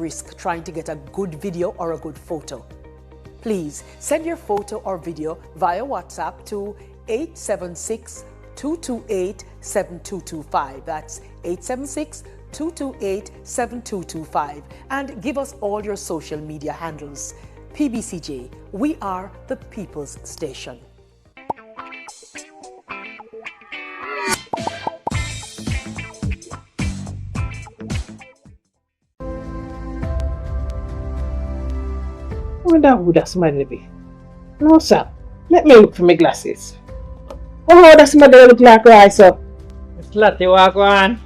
risk trying to get a good video or a good photo. Please send your photo or video via WhatsApp to 876-228-7225. That's 876-228-7225. And give us all your social media handles. PBCJ, we are the People's Station. I wonder who that somebody be. No, sir. Let me look for my glasses. Oh, that somebody look like right, sir. It's Lottie, walk on.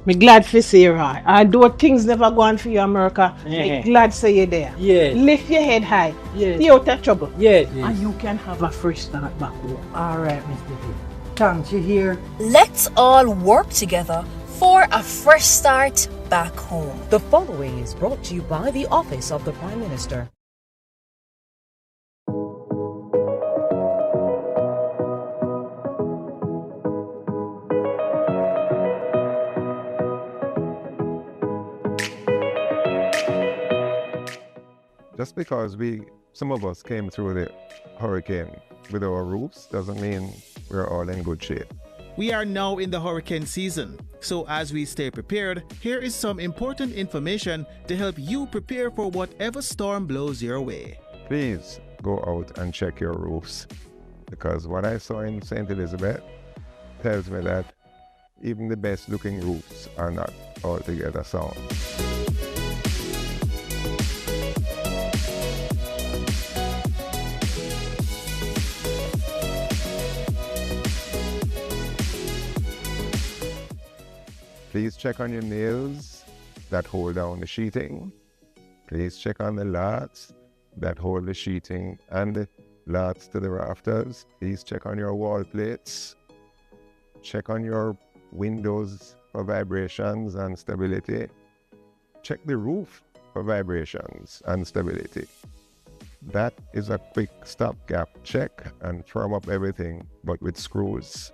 Me glad for see you, right. Although things never go on for you, America, me glad say you there. Yes. Lift your head high. Yes. Stay out of trouble. Yes. And you can have a fresh start back home. All right, Mr. G. Thanks, you hear? Let's all work together for a fresh start back home. The following is brought to you by the Office of the Prime Minister. Just because some of us came through the hurricane with our roofs doesn't mean we're all in good shape. We are now in the hurricane season, so as we stay prepared, here is some important information to help you prepare for whatever storm blows your way. Please go out and check your roofs, because what I saw in St. Elizabeth tells me that even the best looking roofs are not altogether sound. Please check on your nails that hold down the sheeting. Please check on the lats that hold the sheeting and the lats to the rafters. Please check on your wall plates. Check on your windows for vibrations and stability. Check the roof for vibrations and stability. That is a quick stopgap check and firm up everything, but with screws,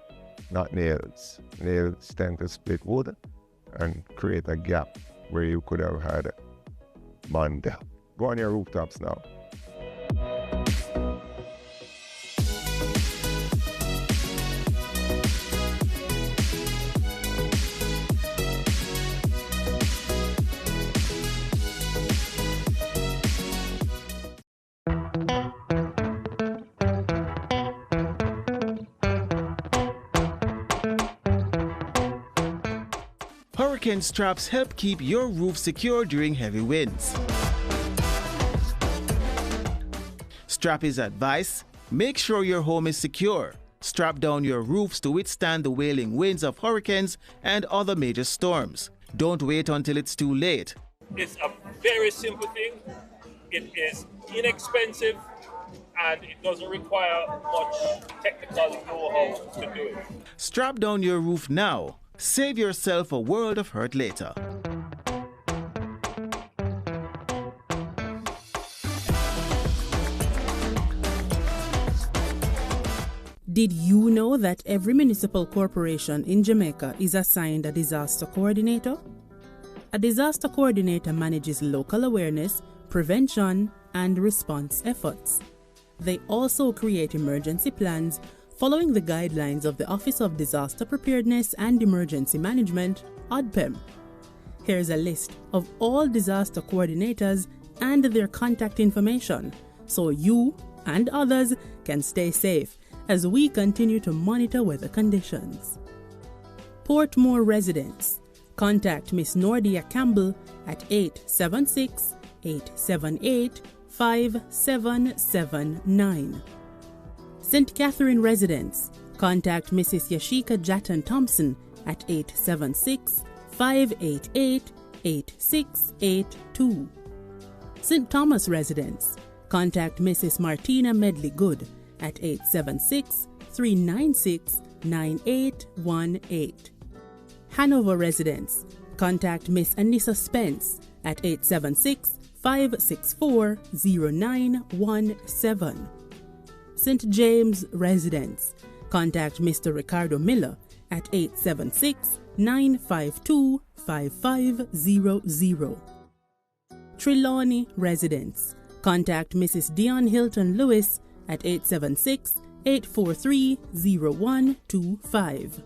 not nails. Nails tend to split wood and create a gap where you could have had mud. Go on your rooftops now. Hurricane straps help keep your roof secure during heavy winds. Strap is advice. Make sure your home is secure. Strap down your roofs to withstand the wailing winds of hurricanes and other major storms. Don't wait until it's too late. It's a very simple thing. It is inexpensive and it doesn't require much technical know-how to do it. Strap down your roof now. Save yourself a world of hurt later. Did you know that every municipal corporation in Jamaica is assigned a disaster coordinator? A disaster coordinator manages local awareness, prevention, and response efforts. They also create emergency plans following the guidelines of the Office of Disaster Preparedness and Emergency Management, ODPEM. Here's a list of all disaster coordinators and their contact information, so you and others can stay safe as we continue to monitor weather conditions. Portmore residents, contact Miss Nordia Campbell at 876-878-5779. St. Catherine residents, contact Mrs. Yashika Jatton Thompson at 876-588-8682. St. Thomas residents, contact Mrs. Martina Medley Good at 876-396-9818. Hanover residents, contact Miss Anissa Spence at 876-564-0917. St. James residents, contact Mr. Ricardo Miller at 876-952-5500. Trelawney residents. Contact Mrs. Dion Hilton Lewis at 876-843-0125.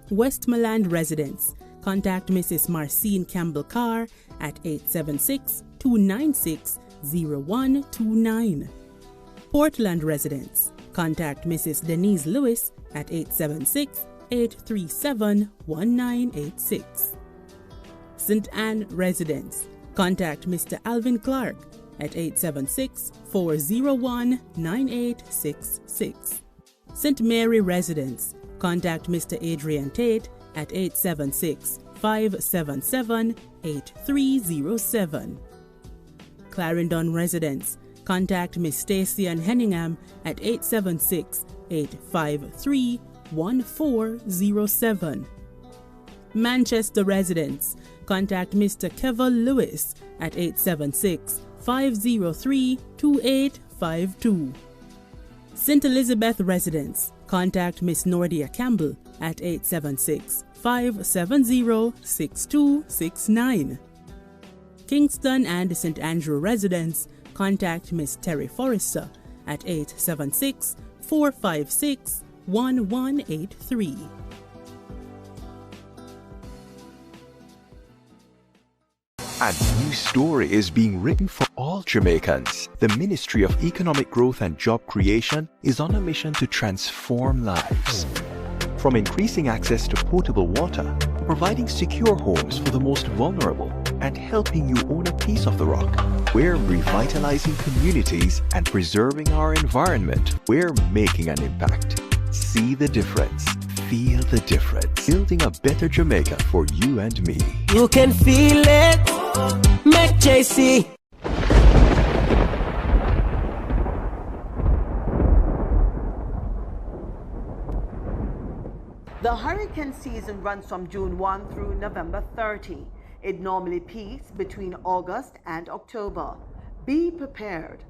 Westmoreland residents. Contact Mrs. Marcine Campbell Carr at 876-296-0129. Portland residents. Contact Mrs. Denise Lewis at 876-837-1986. St. Anne residents. Contact Mr. Alvin Clark at 876-401-9866. St. Mary residents. Contact Mr. Adrian Tate at 876-577-8307. Clarendon residents. Contact Miss Stacy Ann Henningham at 876-853-1407. Manchester residents. Contact Mr. Kevin Lewis at 876-503-2852. St. Elizabeth residents. Contact Miss Nordia Campbell at 876-570-6269. Kingston and St. Andrew residents. Contact Miss Terry Forrester at 876-456-1183. A new story is being written for all Jamaicans. The Ministry of Economic Growth and Job Creation is on a mission to transform lives. From increasing access to potable water, to providing secure homes for the most vulnerable, and helping you own a piece of the rock, we're revitalizing communities and preserving our environment. We're making an impact. See the difference. Feel the difference. Building a better Jamaica for you and me. You can feel it. Make JC. The hurricane season runs from June 1 through November 30. It normally peaks between August and October. Be prepared.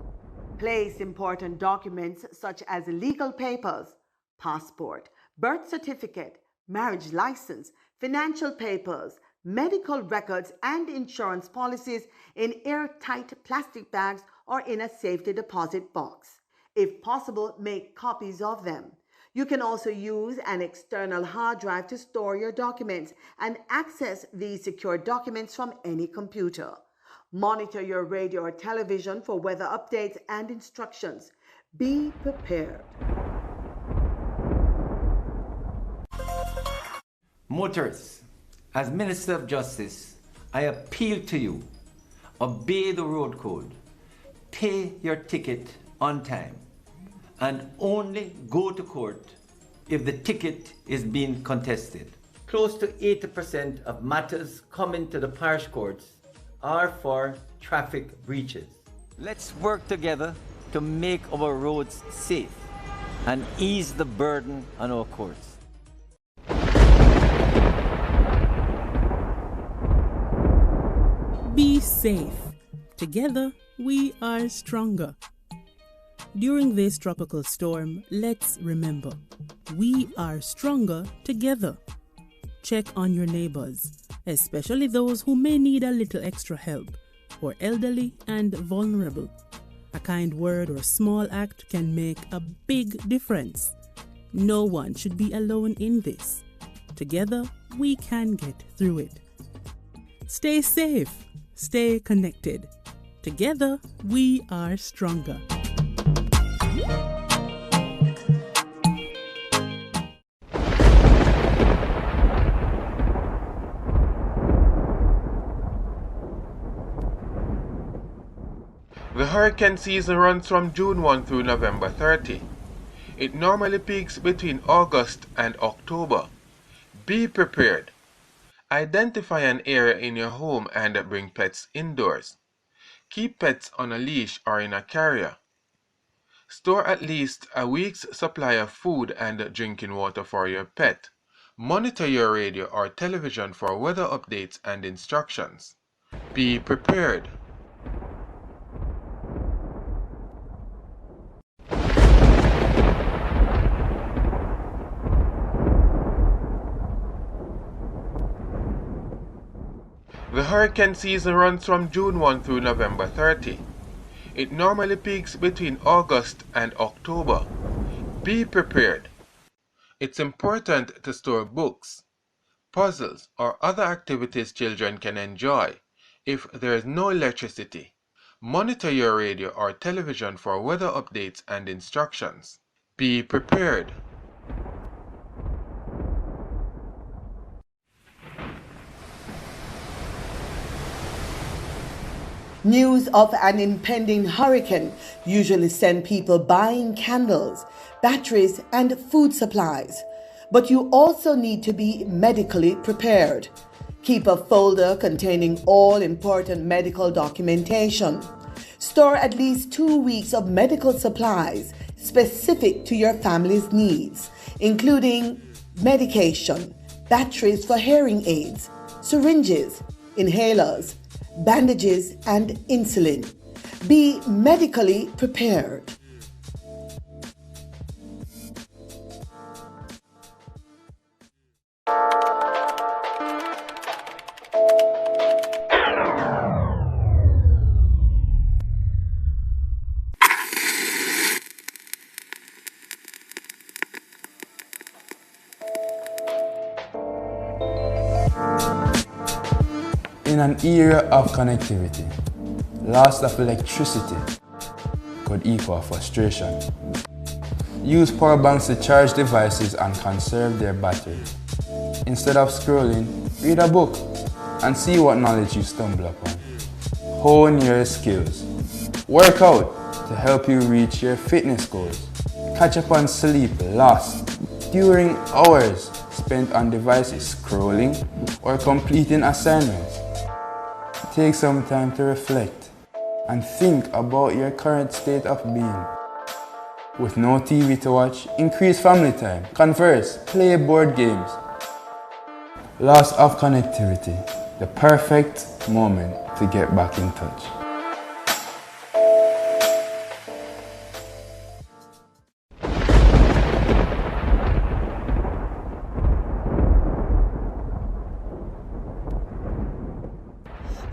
Place important documents such as legal papers, passport, birth certificate, marriage license, financial papers, medical records, and insurance policies in airtight plastic bags or in a safety deposit box. If possible, make copies of them. You can also use an external hard drive to store your documents and access these secure documents from any computer. Monitor your radio or television for weather updates and instructions. Be prepared. Motorists, as Minister of Justice, I appeal to you, obey the road code, pay your ticket on time, and only go to court if the ticket is being contested. Close to 80% of matters coming to the parish courts are for traffic breaches. Let's work together to make our roads safe and ease the burden on our courts. Be safe. Together, we are stronger. During this tropical storm, let's remember, we are stronger together. Check on your neighbors, especially those who may need a little extra help, or elderly and vulnerable. A kind word or small act can make a big difference. No one should be alone in this. Together, we can get through it. Stay safe. Stay connected. Together, we are stronger. The hurricane season runs from June 1 through November 30. It normally peaks between August and October. Be prepared. Identify an area in your home and bring pets indoors. Keep pets on a leash or in a carrier. Store at least a week's supply of food and drinking water for your pet. Monitor your radio or television for weather updates and instructions. Be prepared. The hurricane season runs from June 1 through November 30. It normally peaks between August and October. Be prepared. It's important to store books, puzzles, or other activities children can enjoy if there is no electricity. Monitor your radio or television for weather updates and instructions. Be prepared. News of an impending hurricane usually send people buying candles, batteries, and food supplies. But you also need to be medically prepared. Keep a folder containing all important medical documentation. Store at least 2 weeks of medical supplies specific to your family's needs, including medication, batteries for hearing aids, syringes, inhalers, bandages, and insulin. Be medically prepared. In an era of connectivity, loss of electricity could equal frustration. Use power banks to charge devices and conserve their battery. Instead of scrolling, read a book and see what knowledge you stumble upon. Hone your skills. Work out to help you reach your fitness goals. Catch up on sleep lost during hours spent on devices scrolling or completing assignments. Take some time to reflect and think about your current state of being. With no TV to watch, increase family time, converse, play board games. Loss of connectivity, the perfect moment to get back in touch.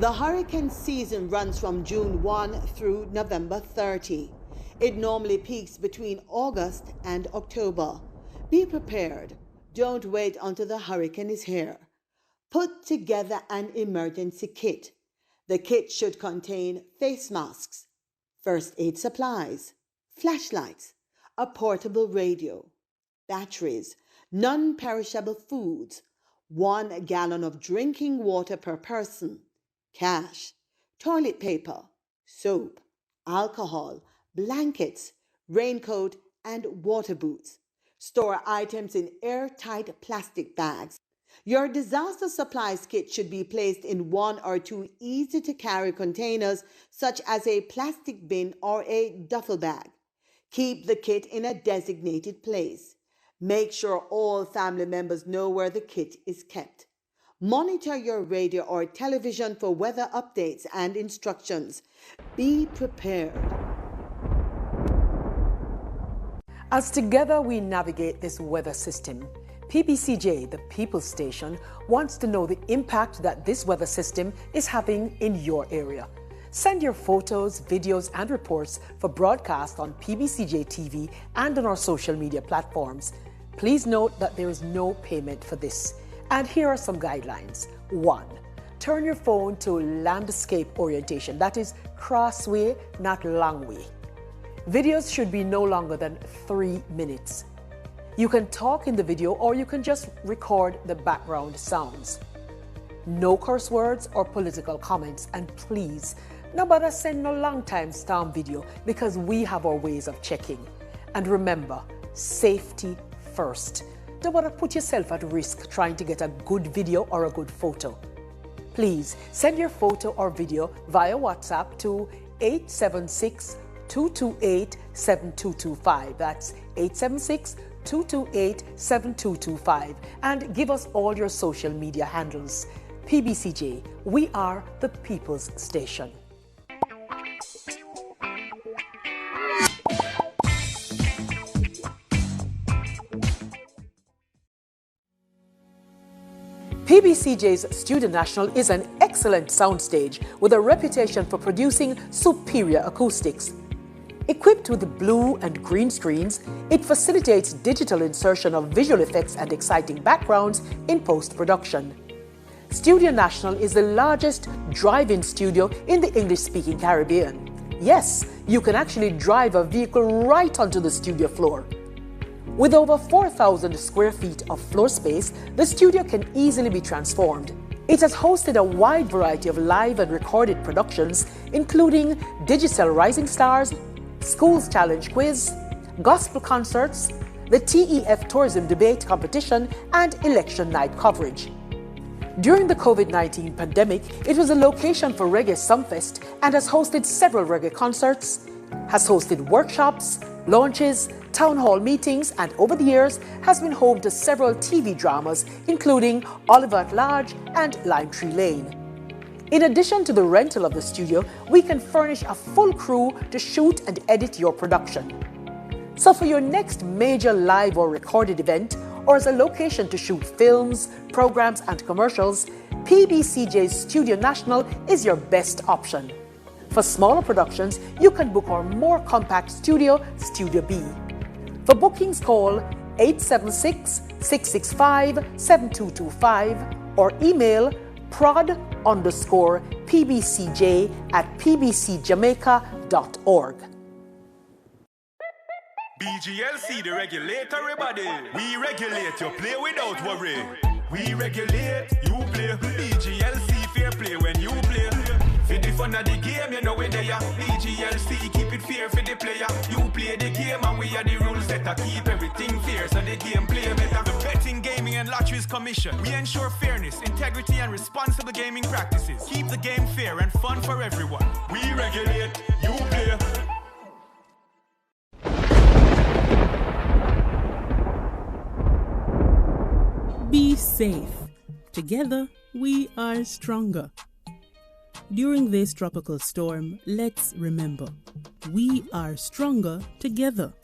The hurricane season runs from June 1 through November 30. It normally peaks between August and October. Be prepared. Don't wait until the hurricane is here. Put together an emergency kit. The kit should contain face masks, first aid supplies, flashlights, a portable radio, batteries, non-perishable foods, 1 gallon of drinking water per person, cash, toilet paper, soap, alcohol, blankets, raincoat, and water boots. Store items in airtight plastic bags. Your disaster supplies kit should be placed in 1 or 2 easy-to-carry containers, such as a plastic bin or a duffel bag. Keep the kit in a designated place. Make sure all family members know where the kit is kept. Monitor your radio or television for weather updates and instructions. Be prepared. As together we navigate this weather system, PBCJ, the People's Station, wants to know the impact that this weather system is having in your area. Send your photos, videos, and reports for broadcast on PBCJ TV and on our social media platforms. Please note that there is no payment for this. And here are some guidelines. 1. Turn your phone to landscape orientation. That is crossway, not longway. Videos should be no longer than 3 minutes. You can talk in the video or you can just record the background sounds. No curse words or political comments, and please, nobody send no long time stamp video because we have our ways of checking. And remember, safety first. Don't want to put yourself at risk trying to get a good video or a good photo. Please send your photo or video via WhatsApp to 876-228-7225. That's 876-228-7225. And give us all your social media handles. PBCJ, we are the People's Station. PBCJ's Student National is an excellent soundstage with a reputation for producing superior acoustics. Equipped with blue and green screens, it facilitates digital insertion of visual effects and exciting backgrounds in post-production. Studio National is the largest drive-in studio in the English-speaking Caribbean. Yes, you can actually drive a vehicle right onto the studio floor. With over 4,000 square feet of floor space, the studio can easily be transformed. It has hosted a wide variety of live and recorded productions, including Digital Rising Stars, Schools Challenge Quiz, gospel concerts, the TEF Tourism Debate Competition, and election night coverage. During the COVID-19 pandemic, it was a location for Reggae Sumfest and has hosted several reggae concerts, has hosted workshops, launches, town hall meetings, and over the years has been home to several TV dramas, including Oliver at Large and Lime Tree Lane. In addition to the rental of the studio, we can furnish a full crew to shoot and edit your production. So for your next major live or recorded event, or as a location to shoot films, programs, and commercials, PBCJ's Studio National is your best option. For smaller productions, you can book our more compact studio, Studio B. For bookings, call 876-665-7225 or email prod_PBCJ@PBCJamaica.org. BGLC, the regulatory body. We regulate, you play without worry. We regulate, you play. BGLC, fair play when you play. For the fun of the game, you know we're there. BGLC, keep it fair for the player. You play the game and we are the rules that keep everything fair so the game play better. The Betting, Gaming and Lotteries Commission. We ensure fairness, integrity and responsible gaming practices. Keep the game fair and fun for everyone. We regulate, you play. Be safe. Together, we are stronger. During this tropical storm, let's remember, we are stronger together.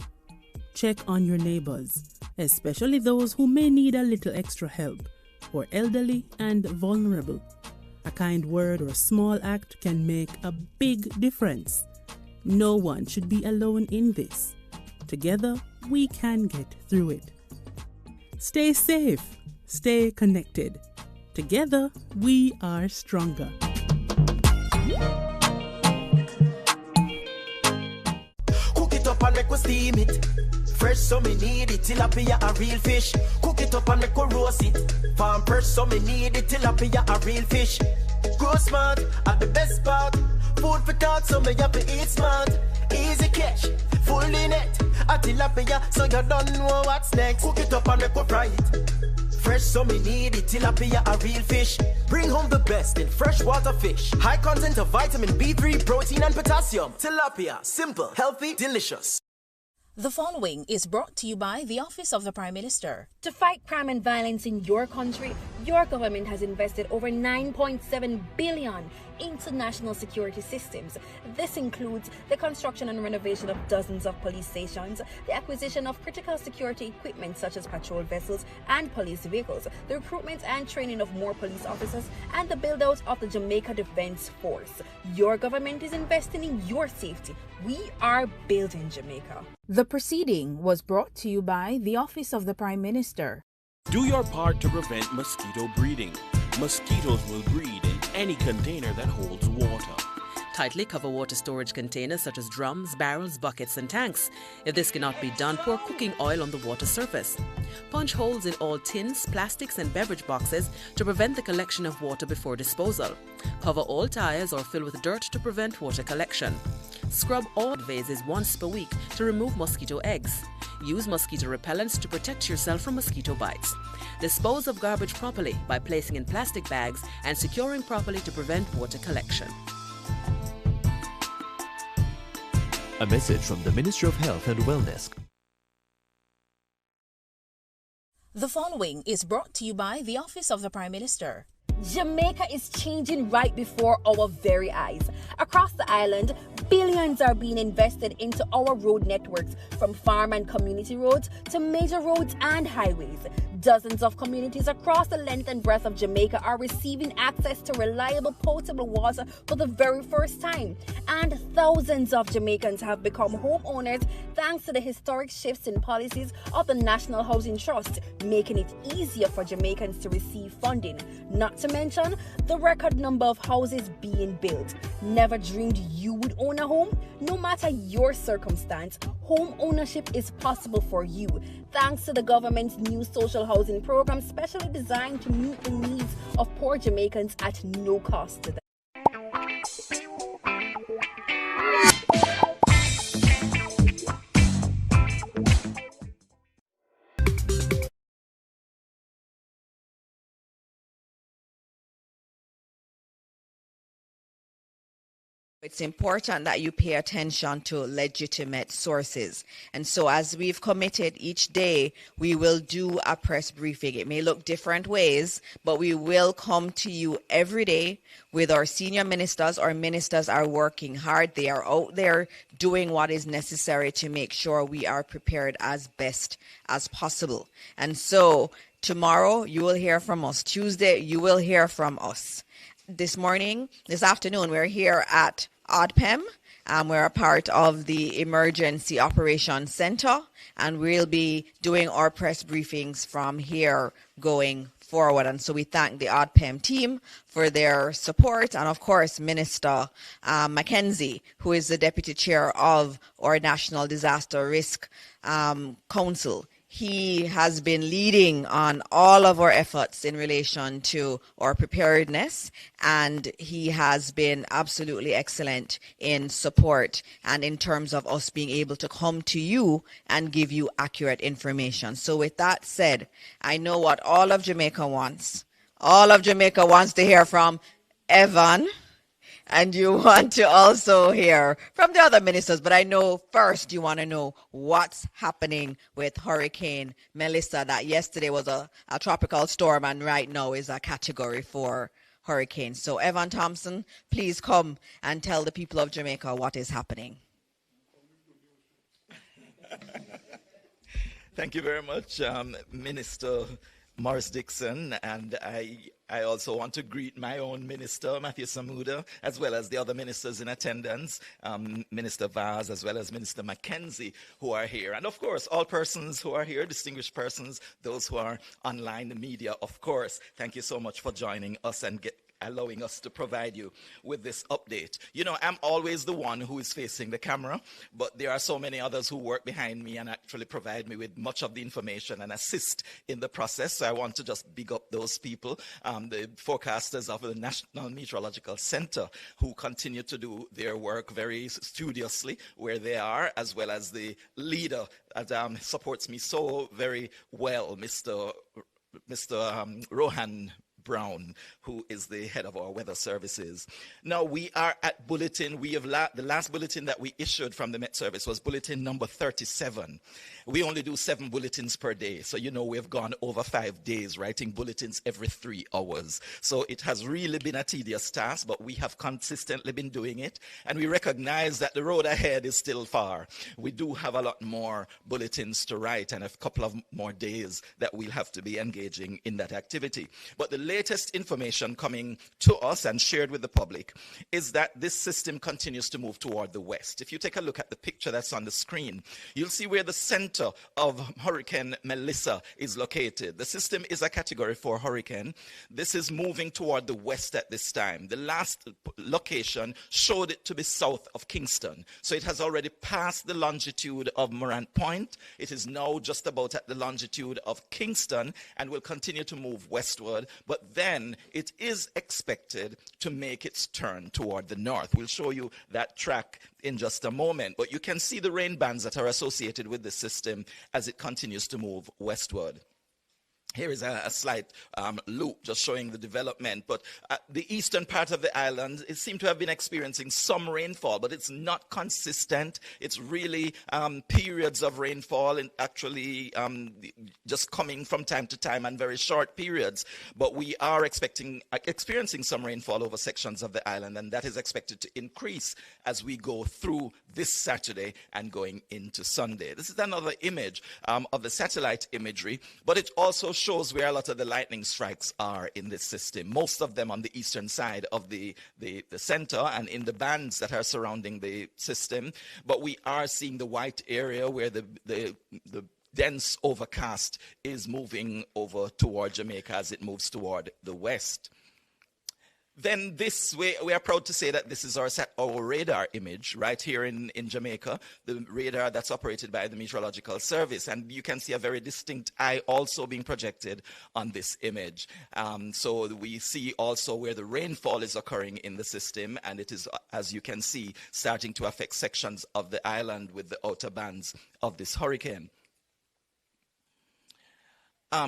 Check on your neighbors, especially those who may need a little extra help, or elderly and vulnerable. A kind word or small act can make a big difference. No one should be alone in this. Together, we can get through it. Stay safe. Stay connected. Together, we are stronger. Cook it up and make we steam it. Fresh so me need it, tilapia a real fish. Cook it up and make we roast it. Farm fresh so me need it, tilapia a real fish. Grow smart at the best part. Food for thought so me have to eat smart. Easy catch, fully net. A tilapia so you don't know what's next. Cook it up and make we fry it. Fresh so me need it, tilapia a real fish. Bring home the best in freshwater fish. High content of vitamin B3, protein and potassium. Tilapia, simple, healthy, delicious. The following is brought to you by the Office of the Prime Minister. To fight crime and violence in your country, your government has invested over $9.7 billion into national security systems. This includes the construction and renovation of dozens of police stations, the acquisition of critical security equipment such as patrol vessels and police vehicles, the recruitment and training of more police officers, and the build-out of the Jamaica Defense Force. Your government is investing in your safety. We are building Jamaica. The proceeding was brought to you by the Office of the Prime Minister. Do your part to prevent mosquito breeding. Mosquitoes will breed in any container that holds water. Tightly cover water storage containers such as drums, barrels, buckets and tanks. If this cannot be done, pour cooking oil on the water surface. Punch holes in all tins, plastics and beverage boxes to prevent the collection of water before disposal. Cover all tires or fill with dirt to prevent water collection. Scrub all vases once per week to remove mosquito eggs. Use mosquito repellents to protect yourself from mosquito bites. Dispose of garbage properly by placing in plastic bags and securing properly to prevent water collection. A message from the Ministry of Health and Wellness. The following is brought to you by the Office of the Prime Minister. Jamaica is changing right before our very eyes. Across the island, Billions are being invested into our road networks, from farm and community roads to major roads and highways. Dozens of communities across the length and breadth of Jamaica are receiving access to reliable potable water for the very first time. And thousands of Jamaicans have become homeowners thanks to the historic shifts in policies of the National Housing Trust, making it easier for Jamaicans to receive funding. Not to mention the record number of houses being built. Never dreamed you would own a home? No matter your circumstance, home ownership is possible for you, thanks to the government's new social housing program, specially designed to meet the needs of poor Jamaicans at no cost to them. It's important that you pay attention to legitimate sources. And so as we've committed, each day we will do a press briefing. It may look different ways, but we will come to you every day with our senior ministers. Our ministers are working hard. They are out there doing what is necessary to make sure we are prepared as best as possible. And so tomorrow you will hear from us. Tuesday you will hear from us. This afternoon, we're here at ODPEM. We're a part of the Emergency Operations Center, and we'll be doing our press briefings from here going forward. And so we thank the ODPEM team for their support, and of course, Minister Mackenzie, who is the Deputy Chair of our National Disaster Risk Council. He has been leading on all of our efforts in relation to our preparedness, and he has been absolutely excellent in support and in terms of us being able to come to you and give you accurate information. So with that said, I know what all of Jamaica wants. All of Jamaica wants to hear from Evan, and you want to also hear from the other ministers, but I know first you want to know what's happening with Hurricane Melissa, that yesterday was a tropical storm and right now is a Category 4 hurricane. So Evan Thompson, please come and tell the people of Jamaica what is happening. Thank you very much, Minister Morris Dixon, and I also want to greet my own minister, Matthew Samuda, as well as the other ministers in attendance, Minister Vaz, as well as Minister Mackenzie, who are here. And of course, all persons who are here, distinguished persons, those who are online, the media, of course. Thank you so much for joining us and allowing us to provide you with this update. You know, I'm always the one who is facing the camera, but there are so many others who work behind me and actually provide me with much of the information and assist in the process. So I want to just big up those people, the forecasters of the National Meteorological Center, who continue to do their work very studiously where they are, as well as the leader that supports me so very well, Mr. Rohan Brown, who is the head of our weather services. Now we are at bulletin. We have the last bulletin that we issued from the Met Service was bulletin number 37. We only do 7 bulletins per day. So, you know, we have gone over 5 days writing bulletins every 3 hours. So it has really been a tedious task, but we have consistently been doing it. And we recognize that the road ahead is still far. We do have a lot more bulletins to write and a couple of more days that we'll have to be engaging in that activity. But the latest information coming to us and shared with the public is that this system continues to move toward the west. If you take a look at the picture that's on the screen, you'll see where the center of Hurricane Melissa is located. The system is a Category 4 hurricane. This is moving toward the west at this time. The last location showed it to be south of Kingston. So it has already passed the longitude of Morant Point. It is now just about at the longitude of Kingston and will continue to move westward. But then it is expected to make its turn toward the north. We'll show you that track in just a moment, but you can see the rain bands that are associated with the system as it continues to move westward. Here is a slight loop just showing the development. But the eastern part of the island, it seemed to have been experiencing some rainfall, but it's not consistent. It's really periods of rainfall and actually just coming from time to time and very short periods. But we are experiencing some rainfall over sections of the island, and that is expected to increase as we go through this Saturday and going into Sunday. This is another image of the satellite imagery, but it also shows where a lot of the lightning strikes are in this system. Most of them on the eastern side of the center and in the bands that are surrounding the system. But we are seeing the white area where the dense overcast is moving over toward Jamaica as it moves toward the west. Then this way, we are proud to say that this is our radar image right here in Jamaica, the radar that's operated by the Meteorological Service. And you can see a very distinct eye also being projected on this image. So we see also where the rainfall is occurring in the system, and it is, as you can see, starting to affect sections of the island with the outer bands of this hurricane.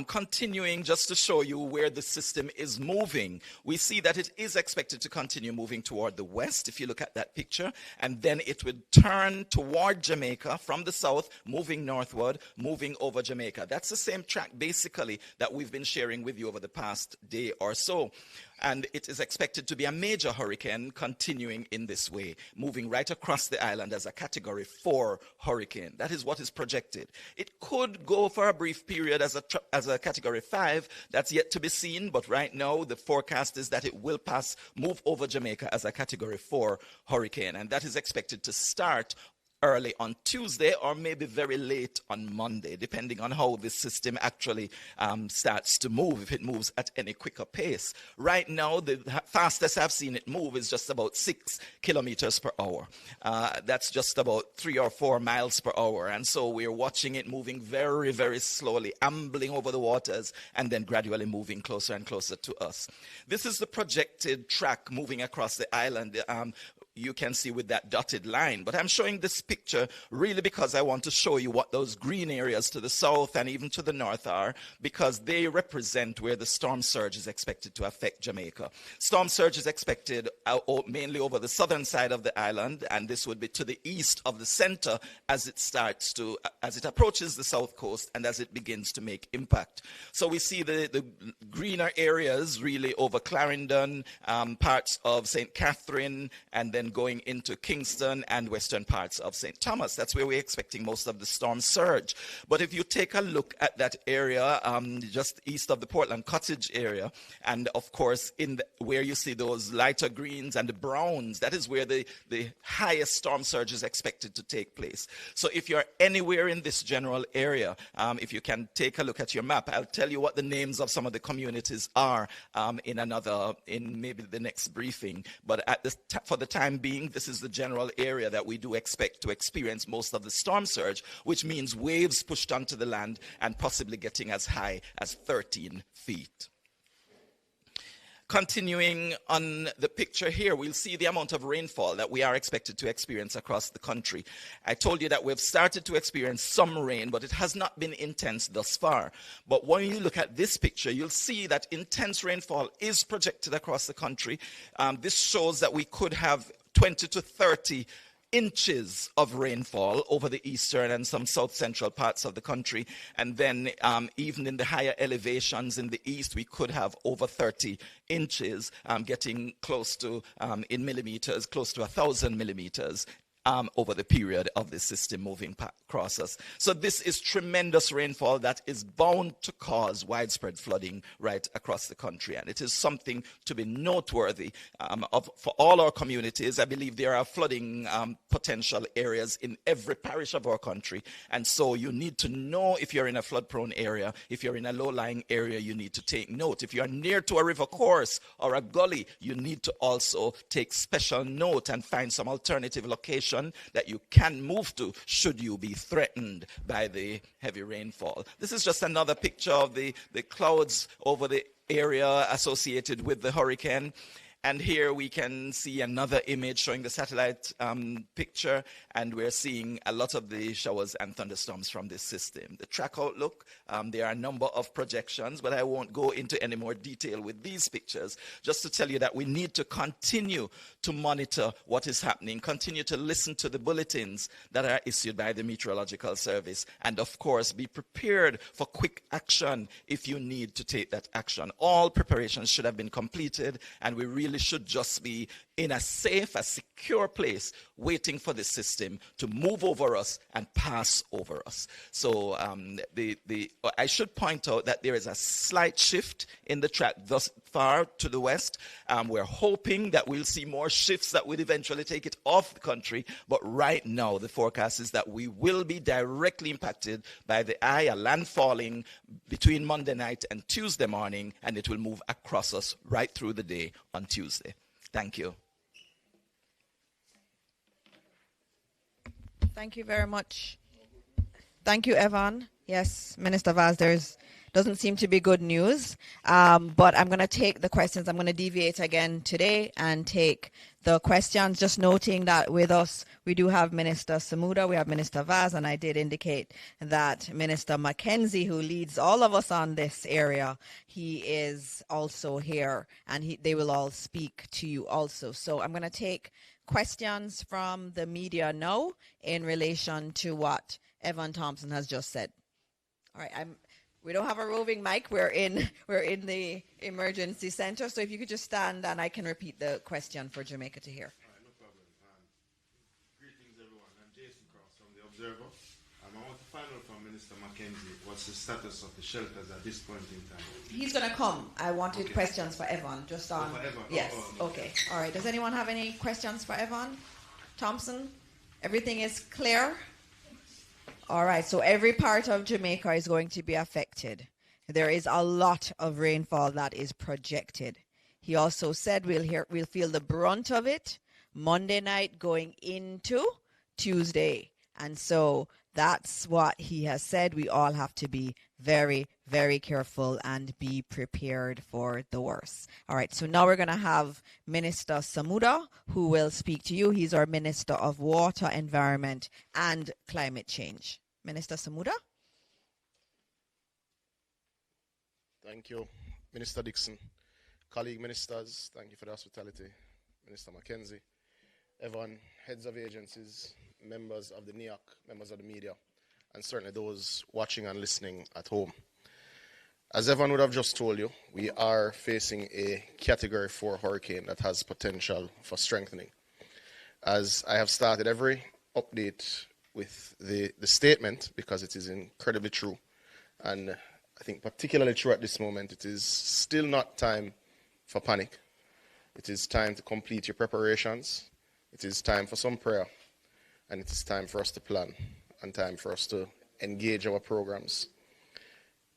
Continuing just to show you where the system is moving, we see that it is expected to continue moving toward the west, if you look at that picture, and then it would turn toward Jamaica from the south, moving northward, moving over Jamaica. That's the same track, basically, that we've been sharing with you over the past day or so. And it is expected to be a major hurricane continuing in this way, moving right across the island as a Category 4 hurricane. That is what is projected. It could go for a brief period as a Category 5. That's yet to be seen, but right now the forecast is that it will move over Jamaica as a Category 4 hurricane. And that is expected to start early on Tuesday or maybe very late on Monday, depending on how this system actually starts to move, if it moves at any quicker pace. Right now, the fastest I've seen it move is just about 6 kilometers per hour. That's just about 3 or 4 miles per hour. And so we're watching it moving very, very slowly, ambling over the waters, and then gradually moving closer and closer to us. This is the projected track moving across the island. You can see with that dotted line. But I'm showing this picture really because I want to show you what those green areas to the south and even to the north are, because they represent where the storm surge is expected to affect Jamaica. Storm surge is expected mainly over the southern side of the island, and this would be to the east of the center as it approaches the south coast and as it begins to make impact. So we see the greener areas really over Clarendon, parts of St. Catherine, and then going into Kingston and western parts of St. Thomas. That's where we're expecting most of the storm surge. But if you take a look at that area just east of the Portland Cottage area, and of course where you see those lighter greens and the browns, that is where the highest storm surge is expected to take place. So if you're anywhere in this general area, if you can take a look at your map, I'll tell you what the names of some of the communities are in maybe the next briefing. But for the time being, this is the general area that we do expect to experience most of the storm surge, which means waves pushed onto the land and possibly getting as high as 13 feet. Continuing on the picture here, we'll see the amount of rainfall that we are expected to experience across the country. I told you that we've started to experience some rain, but it has not been intense thus far. But when you look at this picture, you'll see that intense rainfall is projected across the country. This shows that we could have 20 to 30 inches of rainfall over the eastern and some south central parts of the country. And then even in the higher elevations in the east, we could have over 30 inches, getting close to, in millimeters, close to 1,000 millimeters over the period of the system moving across us. So this is tremendous rainfall that is bound to cause widespread flooding right across the country. And it is something to be noteworthy for all our communities. I believe there are flooding potential areas in every parish of our country. And so you need to know if you're in a flood-prone area, if you're in a low-lying area, you need to take note. If you're near to a river course or a gully, you need to also take special note and find some alternative location that you can move to should you be threatened by the heavy rainfall. This is just another picture of the clouds over the area associated with the hurricane. And here we can see another image showing the satellite picture, and we're seeing a lot of the showers and thunderstorms from this system. The track outlook, there are a number of projections, but I won't go into any more detail with these pictures, just to tell you that we need to continue to monitor what is happening, continue to listen to the bulletins that are issued by the Meteorological Service, and of course be prepared for quick action if you need to take that action. All preparations should have been completed, and we really should just be in a safe, a secure place, waiting for the system to move over us and pass over us. So I should point out that there is a slight shift in the track thus far to the west. We're hoping that we'll see more shifts that will eventually take it off the country, but right now the forecast is that we will be directly impacted by the eye, a landfalling between Monday night and Tuesday morning, and it will move across us right through the day on Tuesday. Thank you. Thank you very much. Thank you, Evan. Yes, Minister Vaz, doesn't seem to be good news, but I'm going to take the questions. I'm going to deviate again today and take the questions, just noting that with us, we do have Minister Samuda, we have Minister Vaz, and I did indicate that Minister Mackenzie, who leads all of us on this area, he is also here, and they will all speak to you also. So I'm going to take questions from the media now in relation to what Evan Thompson has just said. All right, we don't have a roving mic. We're in the emergency center. So if you could just stand and I can repeat the question for Jamaica to hear. All right, no problem. Greetings, everyone. I'm Jason Cross from The Observer. I want to find out from Minister Mackenzie what's the status of the shelters at this point in time. He's going to come. I wanted questions for Evan. Just on. For Evan? Yes. Okay. All right. Does anyone have any questions for Evan Thompson? Everything is clear? All right, so every part of Jamaica is going to be affected. There is a lot of rainfall that is projected. He also said we'll feel the brunt of it Monday night going into Tuesday. And so that's what he has said. We all have to be very, very careful and be prepared for the worst. All right, so now we're going to have Minister Samuda, who will speak to you. He's our Minister of Water, Environment, and Climate Change. Minister Samuda. Thank you, Minister Dixon. Colleague ministers, thank you for the hospitality. Minister Mackenzie, everyone, heads of agencies, members of the NEAC, members of the media, and certainly those watching and listening at home. As everyone would have just told you, we are facing a Category 4 hurricane that has potential for strengthening. As I have started every update with the statement, because it is incredibly true, and I think particularly true at this moment, it is still not time for panic. It is time to complete your preparations. It is time for some prayer, and it is time for us to plan and time for us to engage our programs.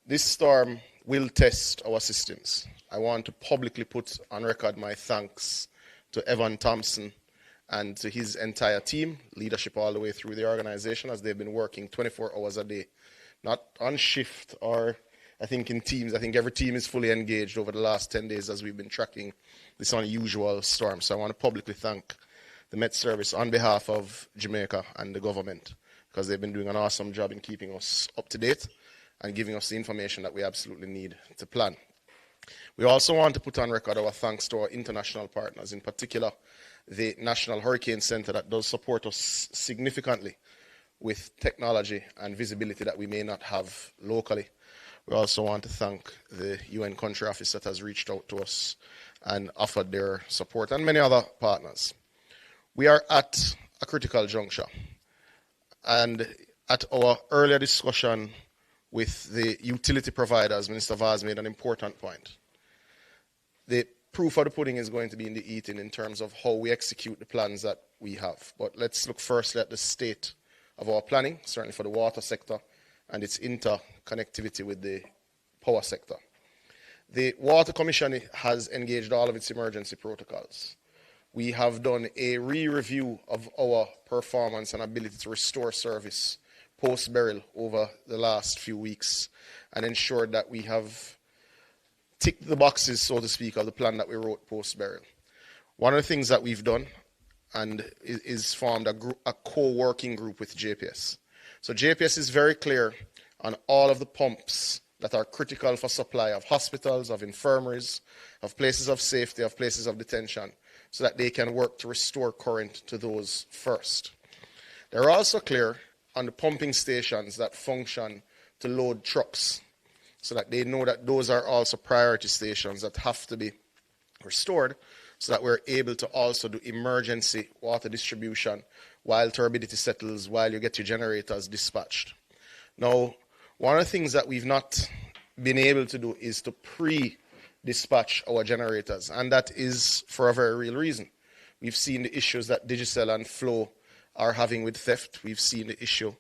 This storm will test our systems. I want to publicly put on record my thanks to Evan Thompson and to his entire team, leadership all the way through the organization, as they've been working 24 hours a day, not on shift or I think in teams. I think every team is fully engaged over the last 10 days as we've been tracking this unusual storm. So I want to publicly thank the Met Service on behalf of Jamaica and the government, because they've been doing an awesome job in keeping us up to date and giving us the information that we absolutely need to plan. We also want to put on record our thanks to our international partners, in particular the National Hurricane Center, that does support us significantly with technology and visibility that we may not have locally. We also want to thank the UN country office that has reached out to us and offered their support, and many other partners. We are at a critical juncture, and at our earlier discussion with the utility providers, Minister Vaz made an important point. The proof of the pudding is going to be in the eating in terms of how we execute the plans that we have. But let's look firstly at the state of our planning, certainly for the water sector and its interconnectivity with the power sector. The Water Commission has engaged all of its emergency protocols. We have done a re-review of our performance and ability to restore service post-burial over the last few weeks, and ensured that we have ticked the boxes, so to speak, of the plan that we wrote post-burial. One of the things that we've done and is formed a co-working group with JPS. So JPS is very clear on all of the pumps that are critical for supply of hospitals, of infirmaries, of places of safety, of places of detention, so that they can work to restore current to those first. They're also clear on the pumping stations that function to load trucks, so that they know that those are also priority stations that have to be restored, so that we're able to also do emergency water distribution while turbidity settles, while you get your generators dispatched. Now, one of the things that we've not been able to do is to pre-dispatch our generators, and that is for a very real reason. We've seen the issues that Digicel and Flow are having with theft. We've seen the issue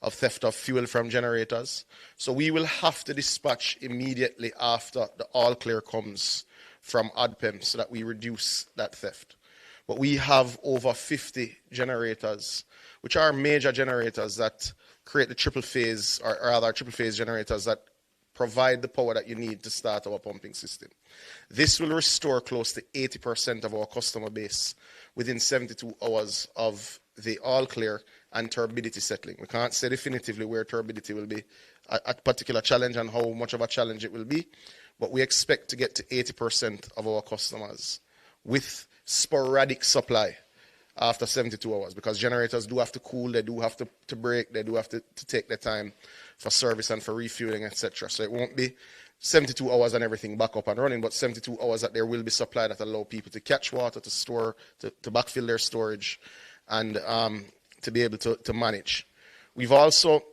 of theft of fuel from generators. So we will have to dispatch immediately after the all clear comes from ADPEM so that we reduce that theft. But we have over 50 generators, which are major generators that create the triple phase, or rather triple phase generators that provide the power that you need to start our pumping system. This will restore close to 80% of our customer base within 72 hours of the all clear and turbidity settling. We can't say definitively where turbidity will be a particular challenge and how much of a challenge it will be, but we expect to get to 80% of our customers with sporadic supply after 72 hours, because generators do have to cool, they do have to break, they do have to take their time for service and for refueling, etc. So it won't be 72 hours and everything back up and running, but 72 hours that there will be supply that allow people to catch water, to store, to backfill their storage, and to be able to manage. We've also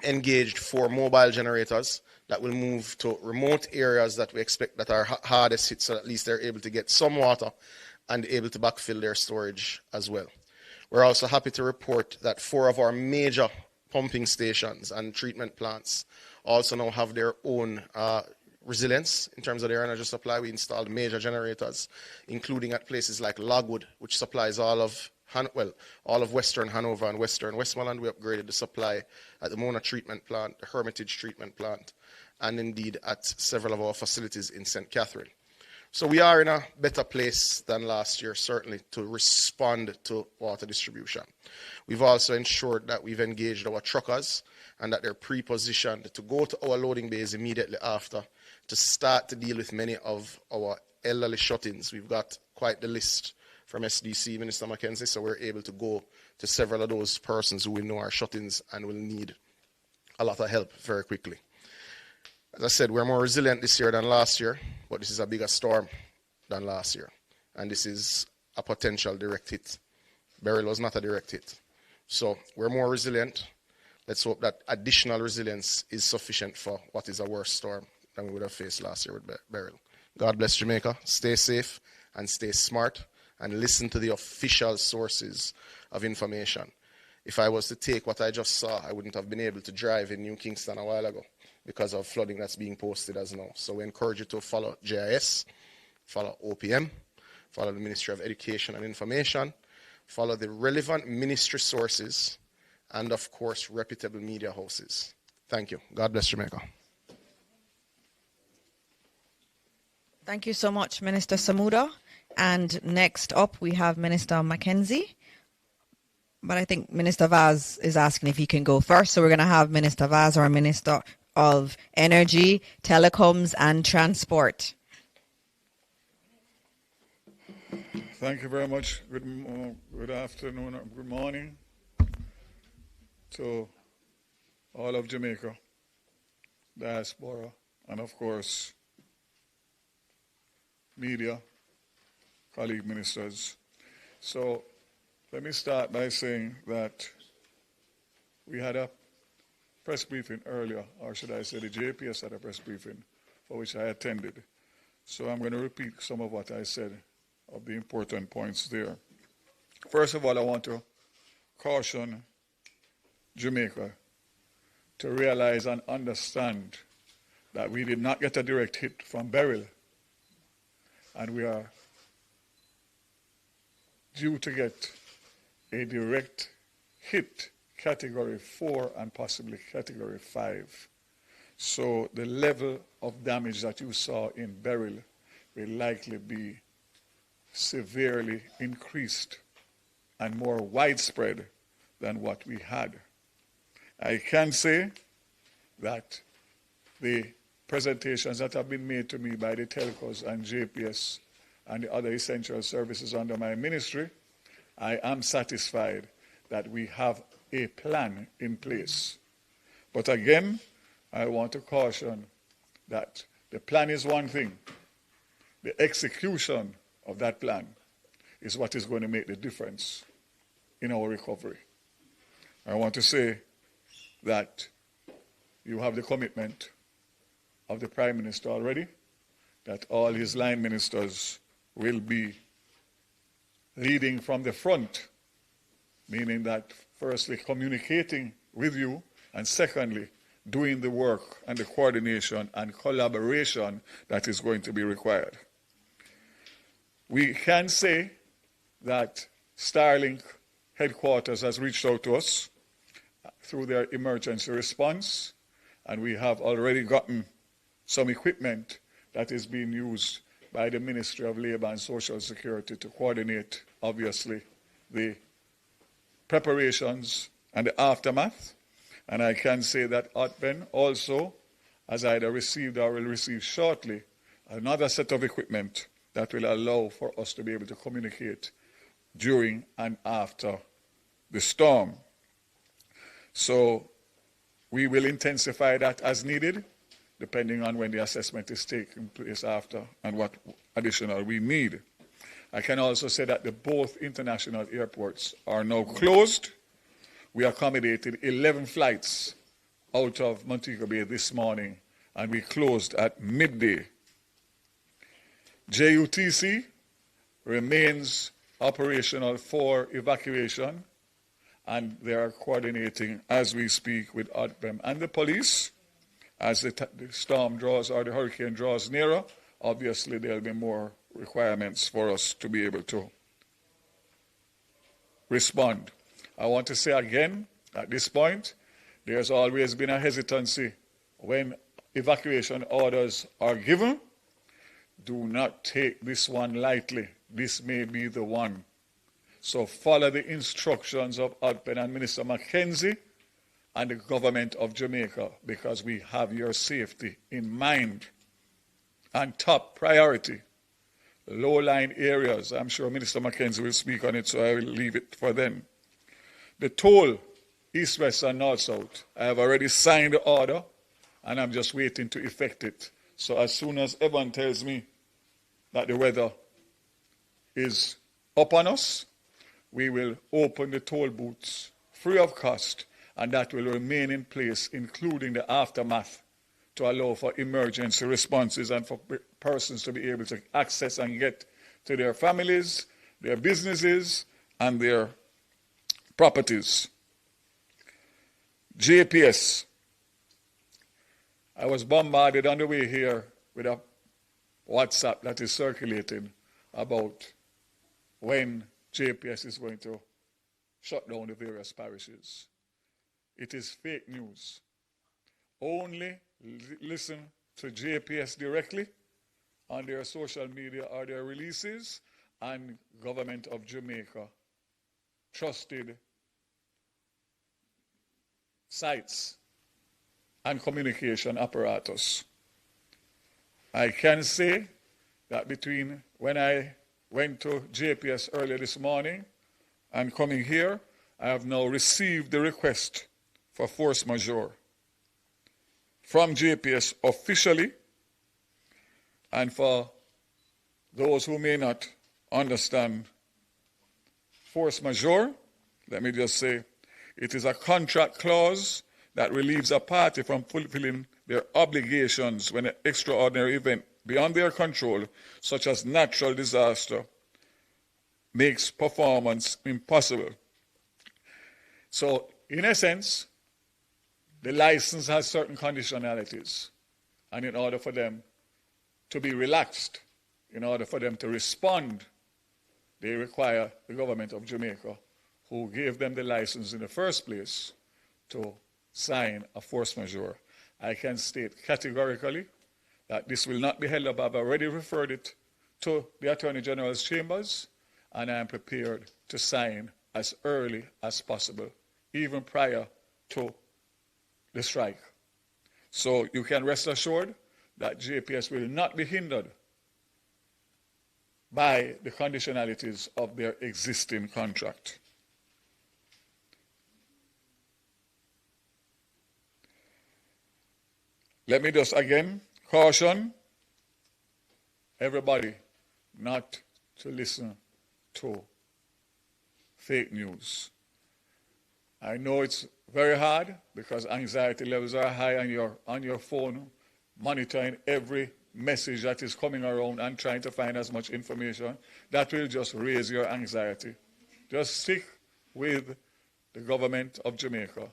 engaged 4 mobile generators that will move to remote areas that we expect that are hardest hit, so at least they're able to get some water and able to backfill their storage as well. We're also happy to report that 4 of our major pumping stations and treatment plants also now have their own resilience in terms of their energy supply. We installed major generators, including at places like Logwood, which supplies all of Western Hanover and Western Westmoreland. We upgraded the supply at the Mona treatment plant, the Hermitage treatment plant, and indeed at several of our facilities in St. Catherine. So we are in a better place than last year, certainly, to respond to water distribution. We've also ensured that we've engaged our truckers and that they're pre-positioned to go to our loading bays immediately after to start to deal with many of our elderly shut-ins. We've got quite the list from SDC, Minister Mackenzie, so we're able to go to several of those persons who we know are shut-ins and will need a lot of help very quickly. As I said, we're more resilient this year than last year, but this is a bigger storm than last year. And this is a potential direct hit. Beryl was not a direct hit. So we're more resilient. Let's hope that additional resilience is sufficient for what is a worse storm than we would have faced last year with Beryl. God bless Jamaica. Stay safe and stay smart and listen to the official sources of information. If I was to take what I just saw, I wouldn't have been able to drive in New Kingston a while ago because of flooding that's being posted as now. So we encourage you to follow JIS, follow OPM, follow the Ministry of Education and Information, follow the relevant ministry sources, and of course, reputable media houses. Thank you. God bless Jamaica. Thank you so much, Minister Samuda. And next up, we have Minister Mackenzie. But I think Minister Vaz is asking if he can go first. So we're going to have Minister Vaz, our Minister of Energy, Telecoms and Transport. Thank you very much. Good afternoon, good morning to all of Jamaica, diaspora, and of course, media, colleague ministers. So let me start by saying that we had a press briefing earlier, or should I say the JPS had a press briefing for which I attended. So I'm going to repeat some of what I said of the important points there. First of all, I want to caution Jamaica to realize and understand that we did not get a direct hit from Beryl, and we are due to get a direct hit, category 4 and possibly category 5. So the level of damage that you saw in Beryl will likely be severely increased and more widespread than what we had. I can say that the presentations that have been made to me by the telcos and JPS and the other essential services under my ministry, I am satisfied that we have a plan in place. But again, I want to caution that the plan is one thing. The execution of that plan is what is going to make the difference in our recovery. I want to say that you have the commitment of the Prime Minister already, that all his line ministers will be leading from the front, meaning that firstly communicating with you, and secondly doing the work and the coordination and collaboration that is going to be required. We can say that Starlink headquarters has reached out to us through their emergency response, and we have already gotten some equipment that is being used by the Ministry of Labour and Social Security to coordinate, obviously, the preparations and the aftermath. And I can say that Otben also has either received or will receive shortly another set of equipment that will allow for us to be able to communicate during and after the storm. So we will intensify that as needed, depending on when the assessment is taking place after and what additional we need. I can also say that both international airports are now closed. We accommodated 11 flights out of Montego Bay this morning, and we closed at midday. JUTC remains operational for evacuation, and they are coordinating as we speak with ODBEM and the police. As the storm draws or the hurricane draws nearer, obviously there will be more requirements for us to be able to respond. I want to say again, at this point, there's always been a hesitancy when evacuation orders are given. Do not take this one lightly. This may be the one. So follow the instructions of ODPEN and Minister Mackenzie and the government of Jamaica, because we have your safety in mind. And top priority, low-lying areas. I'm sure Minister Mackenzie will speak on it, so I will leave it for them. The toll, east, west, and north, south, I have already signed the order, and I'm just waiting to effect it. So as soon as everyone tells me that the weather is upon us, we will open the toll booths free of cost, and that will remain in place, including the aftermath, to allow for emergency responses and for persons to be able to access and get to their families, their businesses, and their properties. JPS. I was bombarded on the way here with a WhatsApp that is circulating about when JPS is going to shut down the various parishes. It is fake news. Only listen to JPS directly on their social media or their releases, and Government of Jamaica trusted sites and communication apparatus. I can say that between when I went to JPS earlier this morning and coming here, I have now received the request for force majeure from JPS officially. And for those who may not understand force majeure, let me just say, it is a contract clause that relieves a party from fulfilling their obligations when an extraordinary event beyond their control, such as natural disaster, makes performance impossible. So, in essence, the license has certain conditionalities, and in order for them to be relaxed, in order for them to respond, they require the government of Jamaica, who gave them the license in the first place, to sign a force majeure. I can state categorically that this will not be held up. I've already referred it to the Attorney General's chambers, and I am prepared to sign as early as possible, even prior to the strike. So you can rest assured that JPS will not be hindered by the conditionalities of their existing contract. Let me just again caution everybody not to listen to fake news. I know it's very hard because anxiety levels are high on your phone, monitoring every message that is coming around and trying to find as much information. That will just raise your anxiety. Just stick with the government of Jamaica,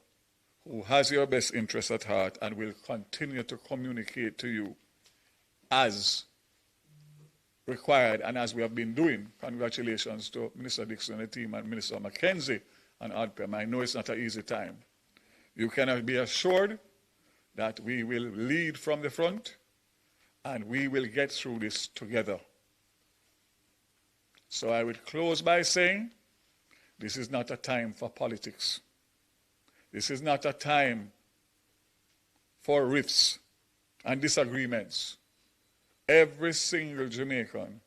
who has your best interest at heart and will continue to communicate to you as required and as we have been doing. Congratulations to Minister Dixon and the team and Minister Mackenzie and ADPEM. I know it's not an easy time. You can be assured that we will lead from the front and we will get through this together. So I would close by saying this is not a time for politics. This is not a time for rifts and disagreements. Every single Jamaican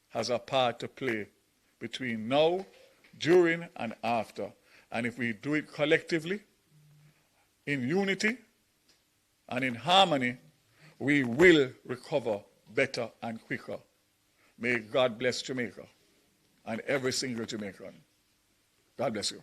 has a part to play between now, during, and after. And if we do it collectively, in unity, and in harmony, we will recover better and quicker. May God bless Jamaica and every single Jamaican. God bless you.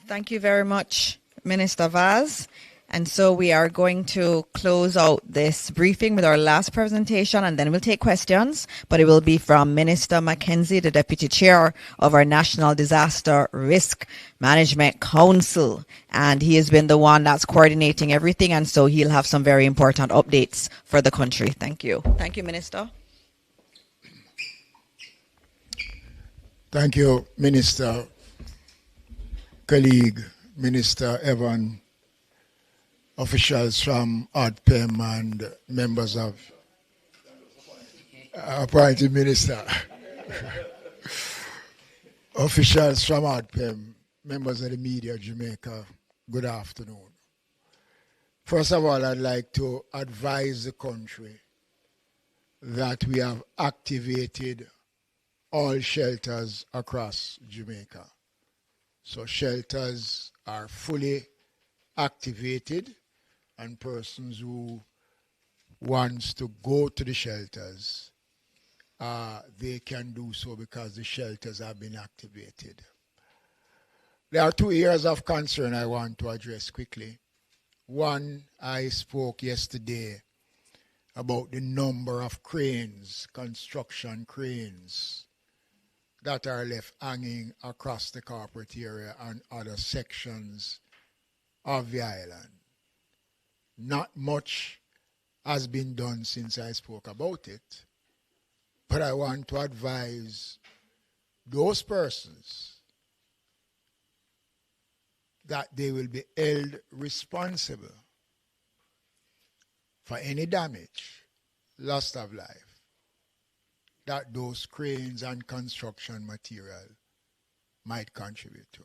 Thank you very much, Minister Vaz. And so we are going to close out this briefing with our last presentation, and then we'll take questions. But it will be from Minister Mackenzie, the Deputy Chair of our National Disaster Risk Management Council. And he has been the one that's coordinating everything, and so he'll have some very important updates for the country. Thank you. Thank you, Minister. Thank you, Minister, colleague, Minister Evan, officials from ADPEM and members of appointed minister, officials from ADPEM, members of the media, Jamaica, good afternoon. First of all, I'd like to advise the country that we have activated all shelters across Jamaica. So shelters are fully activated, and persons who wants to go to the shelters, they can do so because the shelters have been activated. There are 2 areas of concern I want to address quickly. One, I spoke yesterday about the number of cranes, construction cranes, that are left hanging across the corporate area and other sections of the island. Not much has been done since I spoke about it, but I want to advise those persons that they will be held responsible for any damage, loss of life, that those cranes and construction material might contribute to.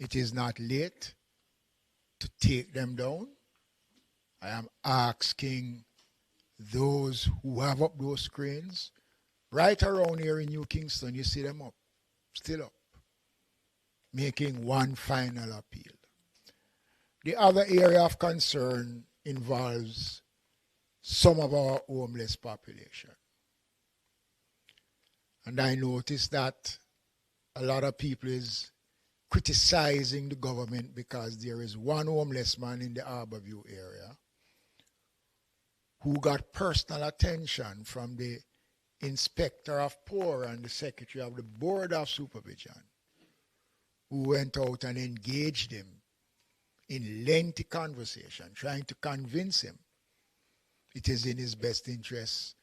It is not late to take them down. I am asking those who have up those cranes, right around here in New Kingston, you see them up, still up, making one final appeal. The other area of concern involves some of our homeless population. And I noticed that a lot of people is criticizing the government because there is one homeless man in the Harborview area who got personal attention from the Inspector of Poor and the Secretary of the Board of Supervision, who went out and engaged him in lengthy conversation, trying to convince him it is in his best interest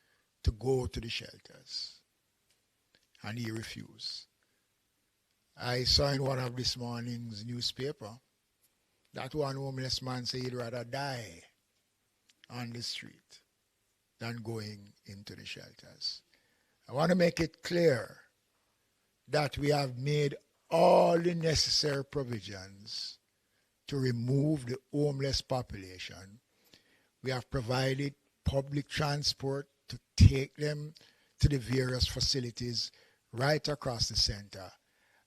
to go to the shelters. And he refused. I saw in one of this morning's newspaper that one homeless man said he'd rather die on the street than going into the shelters. I want to make it clear that we have made all the necessary provisions to remove the homeless population. We have provided public transport to take them to the various facilities right across the center.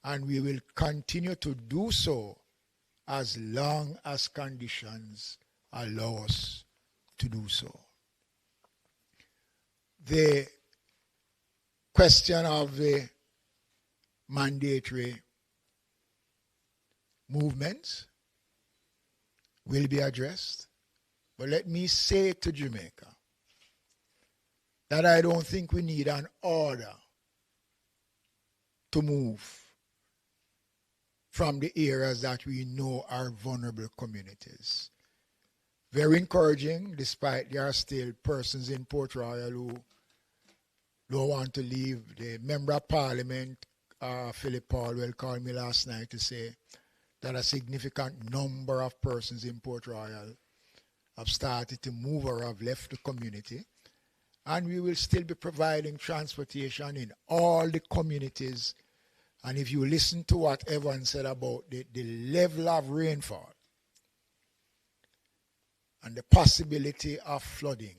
And we will continue to do so as long as conditions allow us to do so. The question of the mandatory movements will be addressed. But let me say to Jamaica that I don't think we need an order to move from the areas that we know are vulnerable communities. Very encouraging, despite there are still persons in Port Royal who don't want to leave. The Member of Parliament, Philip Paulwell, called me last night to say that a significant number of persons in Port Royal have started to move or have left the community. And we will still be providing transportation in all the communities. And if you listen to what Evan said about the level of rainfall and the possibility of flooding,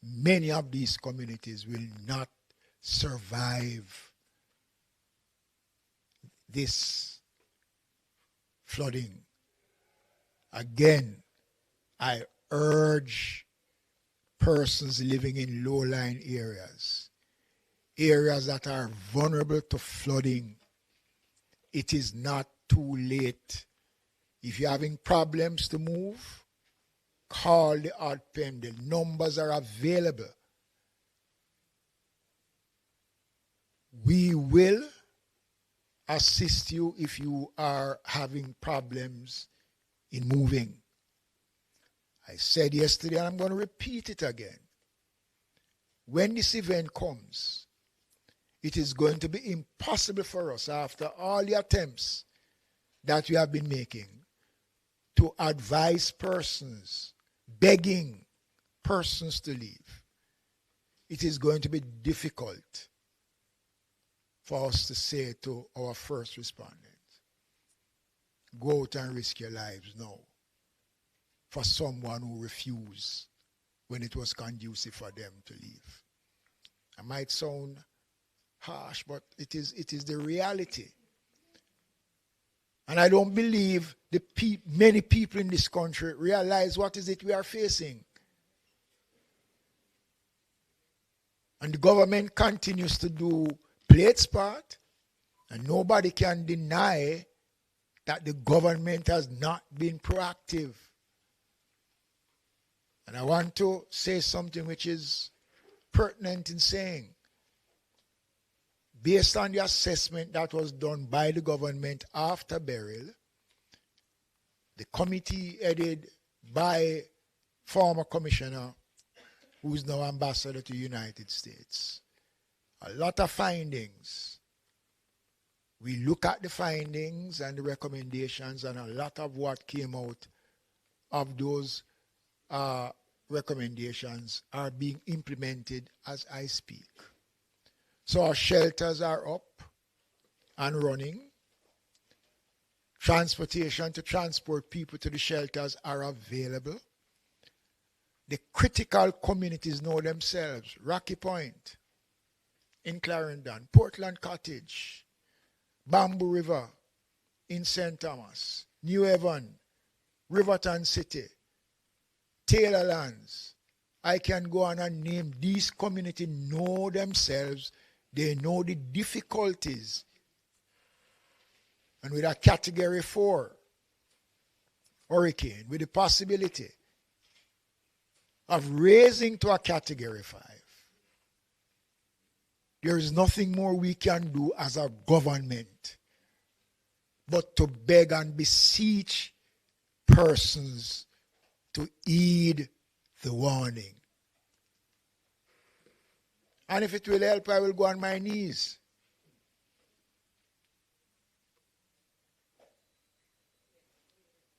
many of these communities will not survive this flooding. Again, I urge persons living in low-lying areas, areas that are vulnerable to flooding. It is not too late. If you're having problems to move, call the ODPEM. The numbers are available. We will assist you if you are having problems in moving. I said yesterday, and I'm going to repeat it again. When this event comes, it is going to be impossible for us, after all the attempts that we have been making, to advise persons, begging persons to leave. It is going to be difficult for us to say to our first responders, go out and risk your lives now, for someone who refused when it was conducive for them to leave. It might sound harsh, but it is the reality. And I don't believe many people in this country realize what is it we are facing. And the government continues to play its part, and nobody can deny that the government has not been proactive. And I want to say something which is pertinent in saying, based on the assessment that was done by the government after burial, the committee headed by former commissioner, who is now ambassador to the United States, a lot of findings. We look at the findings and the recommendations, and a lot of what came out of those recommendations are being implemented as I speak. So our shelters are up and running. Transportation to transport people to the shelters are available. The critical communities know themselves. Rocky Point in Clarendon, Portland Cottage, Bamboo River in St. Thomas, New Haven, Riverton City, Taylorlands. I can go on and name. These communities know themselves. They know the difficulties. And with a Category 4 hurricane, with the possibility of raising to a Category 5, there is nothing more we can do as a government but to beg and beseech persons to heed the warning. And if it will help, I will go on my knees.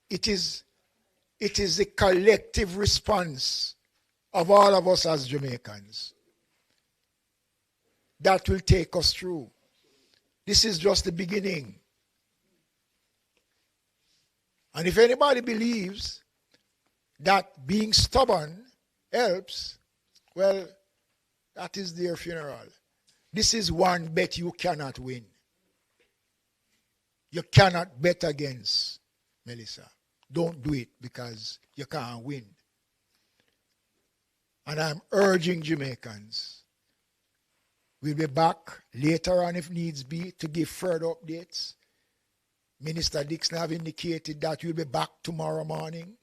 It is a collective response of all of us as Jamaicans that will take us through. This is just the beginning. And if anybody believes that being stubborn helps, well, that is their funeral. This is one bet you cannot win. You cannot bet against Melissa. Don't do it because you can't win. And I'm urging Jamaicans, we'll be back later on if needs be to give further updates. Minister Dixon have indicated that we'll be back tomorrow morning.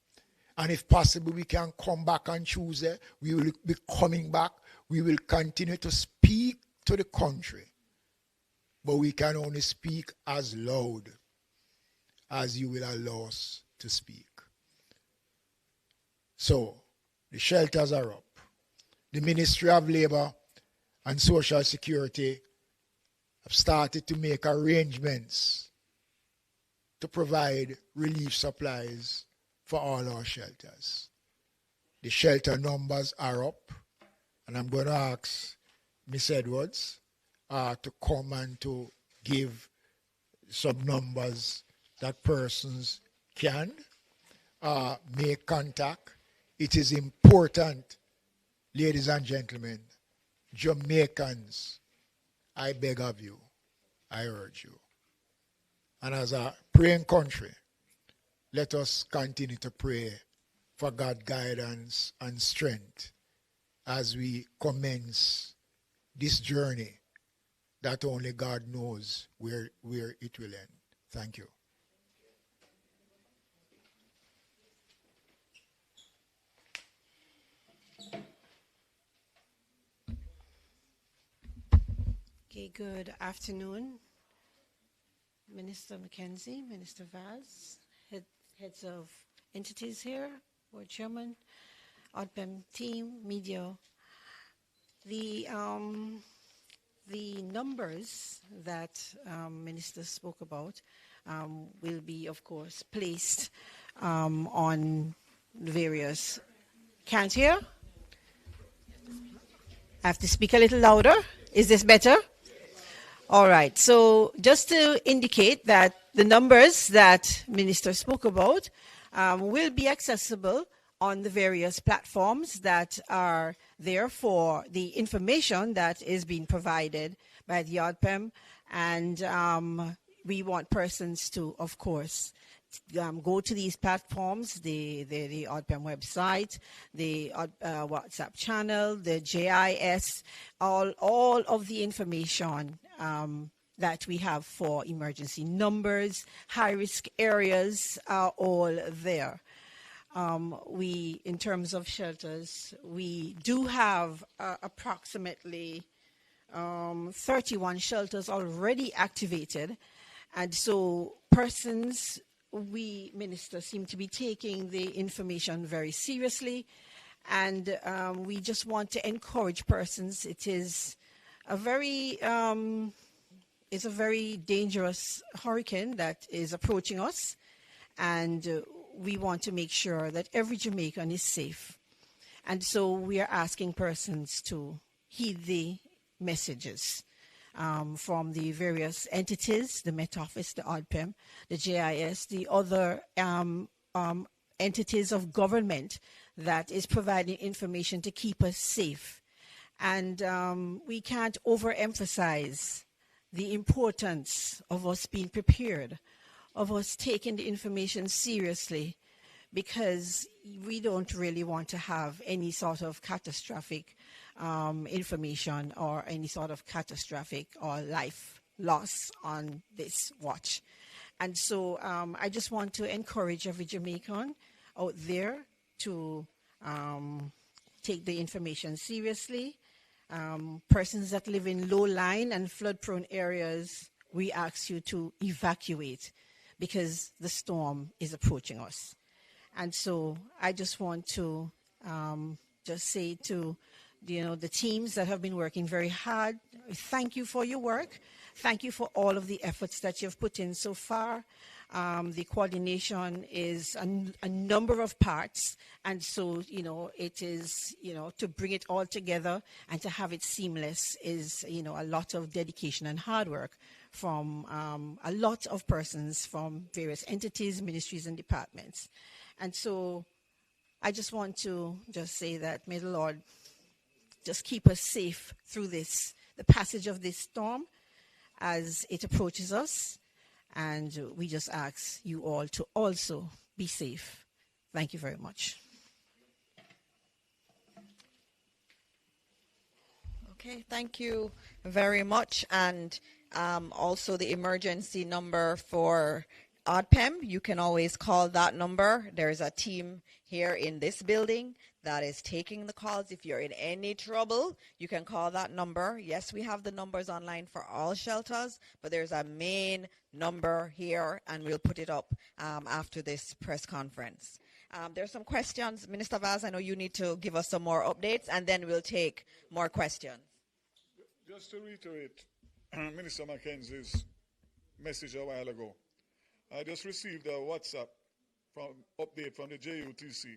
And if possible, we can come back on Tuesday. We will be coming back. We will continue to speak to the country. But we can only speak as loud as you will allow us to speak. So, the shelters are up. The Ministry of Labour and Social Security have started to make arrangements to provide relief supplies for all our shelters. The shelter numbers are up, and I'm going to ask Ms. Edwards to come and to give some numbers that persons can make contact. It is important, ladies and gentlemen, Jamaicans, I beg of you, I urge you. And as a praying country, let us continue to pray for God's guidance and strength as we commence this journey that only God knows where it will end. Thank you. Okay, good afternoon, Minister Mackenzie, Minister Vaz, heads of entities here, board chairman, ODPEM team, media. The numbers that Minister spoke about will be, of course, placed on various. Can't hear? I have to speak a little louder. Is this better? All right. So just to indicate that the numbers that Minister spoke about will be accessible on the various platforms that are there for the information that is being provided by the ODPEM. And we want persons to, of course, go to these platforms, the ODPEM website, the WhatsApp channel, the JIS, all of the information that we have for emergency numbers, high-risk areas are all there. In terms of shelters, we do have approximately 31 shelters already activated. And so persons, we, Minister, seem to be taking the information very seriously. And we just want to encourage persons. It is a very dangerous hurricane that is approaching us. And we want to make sure that every Jamaican is safe. And so we are asking persons to heed the messages from the various entities, the Met Office, the ODPEM, the JIS, the other entities of government that is providing information to keep us safe. And we can't overemphasize the importance of us being prepared, of us taking the information seriously, because we don't really want to have any sort of catastrophic information or any sort of catastrophic or life loss on this watch. And so I just want to encourage every Jamaican out there to take the information seriously. Persons that live in low-lying and flood-prone areas, we ask you to evacuate because the storm is approaching us. And so I just want to just say to the teams that have been working very hard, thank you for your work. thank you for all of the efforts that you've put in so far. The coordination is a number of parts, and so, it is, to bring it all together and to have it seamless is, a lot of dedication and hard work from a lot of persons from various entities, ministries, and departments. And so I just want to just say that may the Lord just keep us safe through the passage of this storm as it approaches us. And we just ask you all to also be safe. Thank you very much. Okay, thank you very much. And also the emergency number for ODPEM, you can always call that number. There's a team here in this building that is taking the calls. If you're in any trouble, you can call that number. Yes, we have the numbers online for all shelters, but there's a main number here, and we'll put it up after this press conference. There's some questions. Minister Vaz, I know you need to give us some more updates, and then we'll take more questions. Just to reiterate Minister Mackenzie's message a while ago, I just received a WhatsApp update from the JUTC.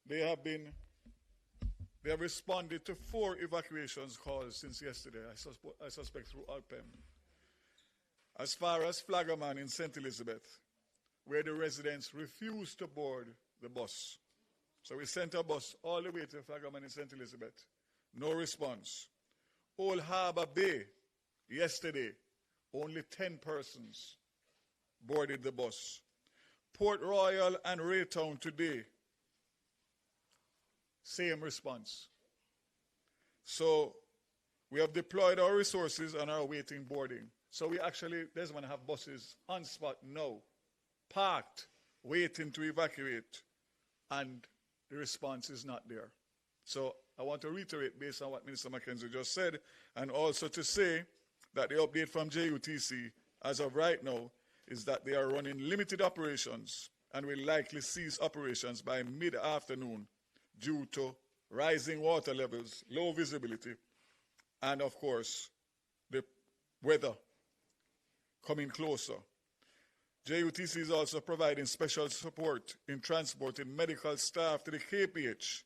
They have responded to 4 evacuations calls since yesterday, I suspect through ODPEM. As far as Flaggerman in St. Elizabeth, where the residents refused to board the bus. So we sent a bus all the way to Flaggerman in St. Elizabeth. No response. Old Harbour Bay, yesterday, only 10 persons boarded the bus. Port Royal and Raytown today, same response. So we have deployed our resources and are awaiting boarding. So we actually, Desmond, have buses on spot now, parked, waiting to evacuate, and the response is not there. So I want to reiterate based on what Minister Mackenzie just said, and also to say that the update from JUTC as of right now is that they are running limited operations and will likely cease operations by mid-afternoon due to rising water levels, low visibility, and of course, the weather coming closer. JUTC is also providing special support in transporting medical staff to the KPH,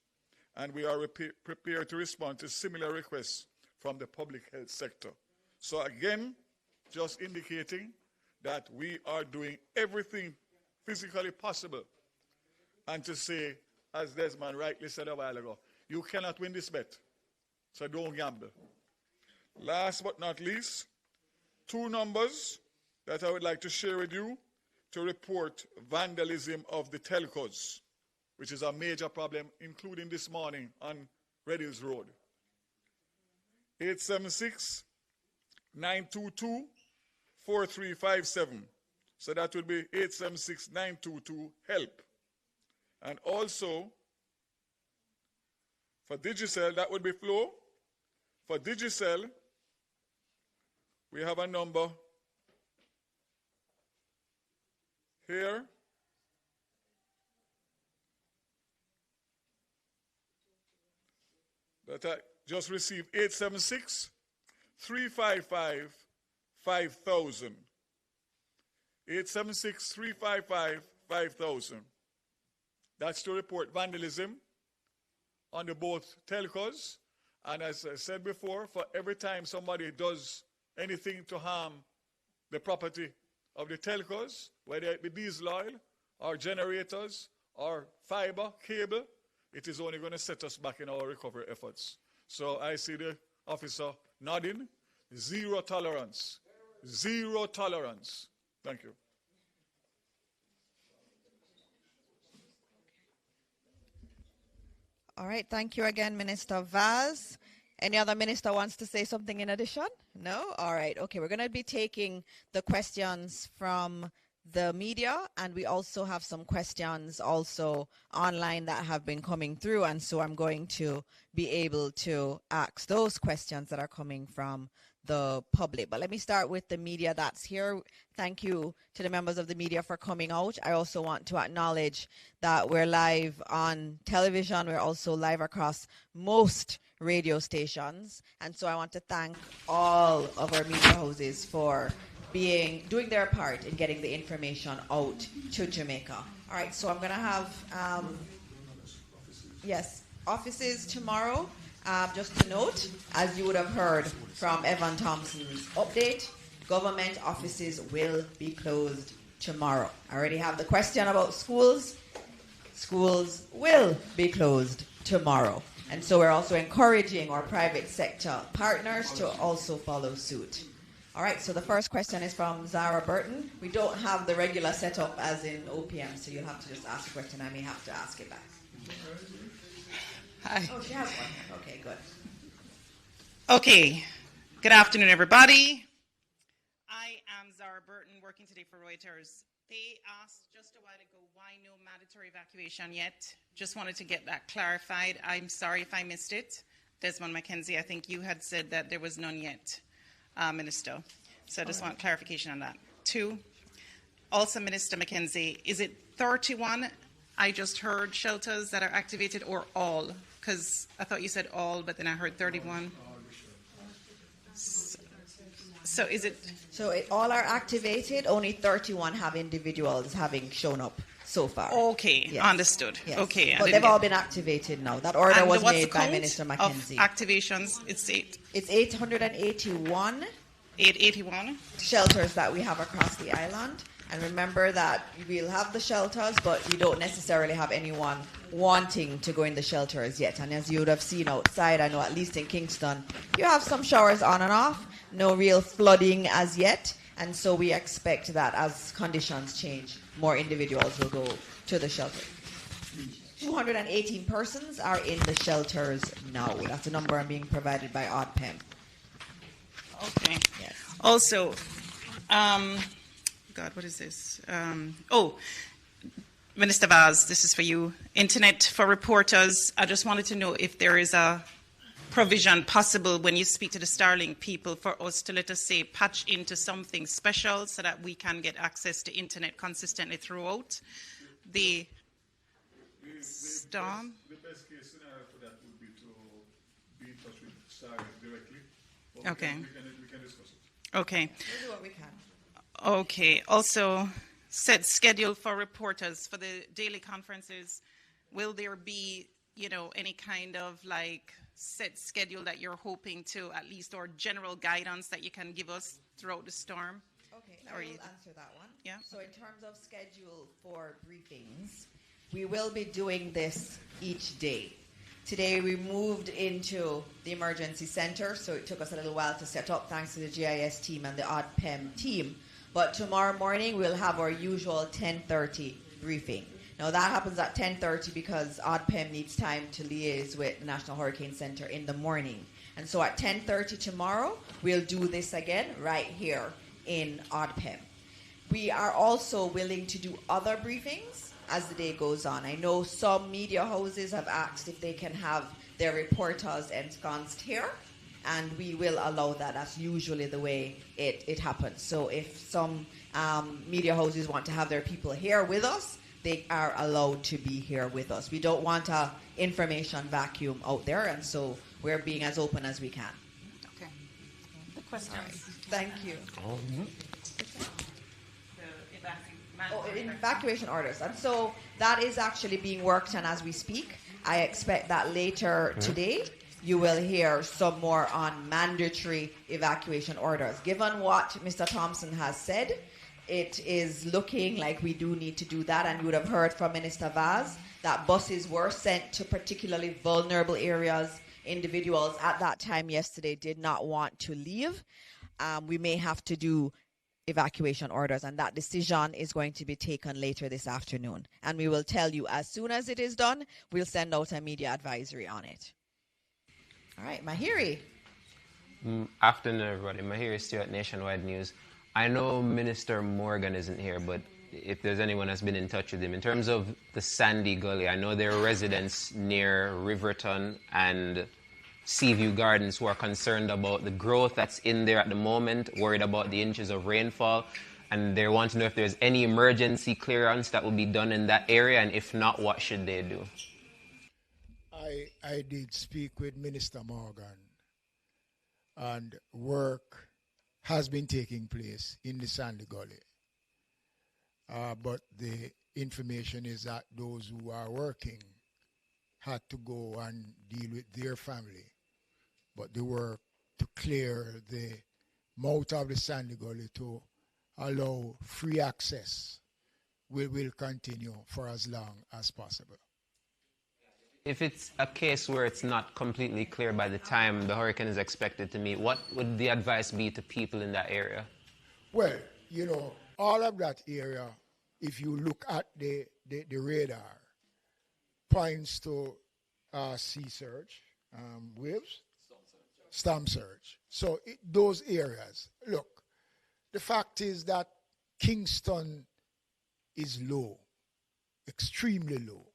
and we are prepared to respond to similar requests from the public health sector. So again, just indicating that we are doing everything physically possible, and to say, as Desmond rightly said a while ago, you cannot win this bet, so don't gamble. Last but not least, 2 numbers that I would like to share with you to report vandalism of the telcos, which is a major problem, including this morning on Red Hills Road. 876-922-4357. So that would be 876-922-HELP. And also, for Digicel, that would be Flow. For Digicel, we have a number here. That I just received, 876-355-5000. 876-355-5000. That's to report vandalism on the both telcos. And as I said before, for every time somebody does anything to harm the property of the telcos, whether it be diesel oil or generators or fiber, cable, it is only going to set us back in our recovery efforts. So I see the officer nodding. Zero tolerance. Zero tolerance. Thank you. All right, thank you again, Minister Vaz. Any other minister wants to say something in addition? No? All right, okay, we're going to be taking the questions from the media, and we also have some questions also online that have been coming through, and so I'm going to be able to ask those questions that are coming from the public. But let me start with the media that's here. Thank you to the members of the media for coming out. I also want to acknowledge that we're live on television. We're also live across most radio stations. And so I want to thank all of our media houses for doing their part in getting the information out to Jamaica. All right, so I'm going to have, offices tomorrow. Just to note, as you would have heard from Evan Thompson's update, government offices will be closed tomorrow. I already have the question about schools. Schools will be closed tomorrow. And so we're also encouraging our private sector partners to also follow suit. All right, so the first question is from Zara Burton. We don't have the regular setup as in OPM, so you'll have to just ask a question. I may have to ask it back. Hi. Oh, she has one. Okay, good. Okay. Good afternoon, everybody. I am Zara Burton, working today for Reuters. They asked just a while ago why no mandatory evacuation yet. Just wanted to get that clarified. I'm sorry if I missed it. Desmond McKenzie, I think you had said that there was none yet, Minister. So I just want clarification on that. 2, also Minister McKenzie, is it 31 I just heard shelters that are activated or all? Because I thought you said all, but then I heard 31. So is it? So all are activated. Only 31 have individuals having shown up so far. Okay, yes. Understood. Yes. Okay, but they've all been activated now. That order was made by Minister McKenzie. Activations, it's 8. It's 881. 881 shelters that we have across the island. And remember that we'll have the shelters, but we don't necessarily have anyone wanting to go in the shelters yet. And as you would have seen outside, I know at least in Kingston, you have some showers on and off, no real flooding as yet. And so we expect that as conditions change, more individuals will go to the shelter. 218 persons are in the shelters now. That's a number I'm being provided by ODPEM. Okay. Yes. Also, God, what is this? Minister Vaz, this is for you. Internet for reporters. I just wanted to know if there is a provision possible when you speak to the Starlink people for us to, let us say, patch into something special so that we can get access to internet consistently throughout the storm. The best case scenario for that would be to be in touch with Starlink directly. Okay. We can discuss it. Okay. We'll do what we can. Okay. Also, set schedule for reporters for the daily conferences. Will there be, any kind of set schedule that you're hoping to at least, or general guidance that you can give us throughout the storm? Okay, I will answer that one. Yeah. So in terms of schedule for briefings, we will be doing this each day. Today we moved into the emergency center, so it took us a little while to set up thanks to the GIS team and the ODPEM team. But tomorrow morning we'll have our usual 10:30 briefing. Now that happens at 10:30 because ODPEM needs time to liaise with the National Hurricane Center in the morning. And so at 10:30 tomorrow, we'll do this again right here in ODPEM. We are also willing to do other briefings as the day goes on. I know some media houses have asked if they can have their reporters ensconced here, and we will allow that. That's usually the way it happens. So if some media houses want to have their people here with us, they are allowed to be here with us. We don't want an information vacuum out there, and so we're being as open as we can. Okay. The question. Right. Thank you. The evacuation orders. And so that is actually being worked on as we speak. I expect that later today you will hear some more on mandatory evacuation orders. Given what Mr. Thompson has said, it is looking like we do need to do that, and you would have heard from Minister Vaz that buses were sent to particularly vulnerable areas. Individuals at that time yesterday did not want to leave. We may have to do evacuation orders, and that decision is going to be taken later this afternoon. And we will tell you as soon as it is done. We'll send out a media advisory on it. All right, Mahiri. Afternoon, everybody. Mahiri Stewart, Nationwide News. I know Minister Morgan isn't here, but if there's anyone that's been in touch with him, in terms of the Sandy Gully, I know there are residents near Riverton and Seaview Gardens who are concerned about the growth that's in there at the moment, worried about the inches of rainfall, and they want to know if there's any emergency clearance that will be done in that area, and if not, what should they do? I did speak with Minister Morgan, and work has been taking place in the Sandy Gully. But the information is that those who are working had to go and deal with their family. But the work to clear the mouth of the Sandy Gully to allow free access will continue for as long as possible. If it's a case where it's not completely clear by the time the hurricane is expected to meet, what would the advice be to people in that area? Well, you know, all of that area, if you look at the radar, points to sea surge, waves, storm surge. So those areas, look, the fact is that Kingston is low, extremely low.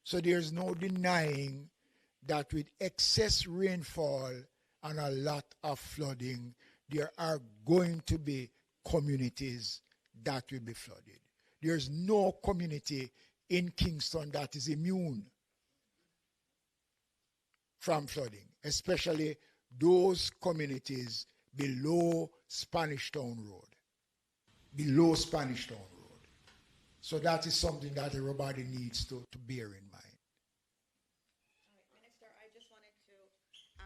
So there's no denying that with excess rainfall and a lot of flooding, there are going to be communities that will be flooded. There's no community in Kingston that is immune from flooding, especially those communities below Spanish Town Road. Below Spanish Town Road. So that is something that everybody needs to bear in mind. Minister, I just wanted to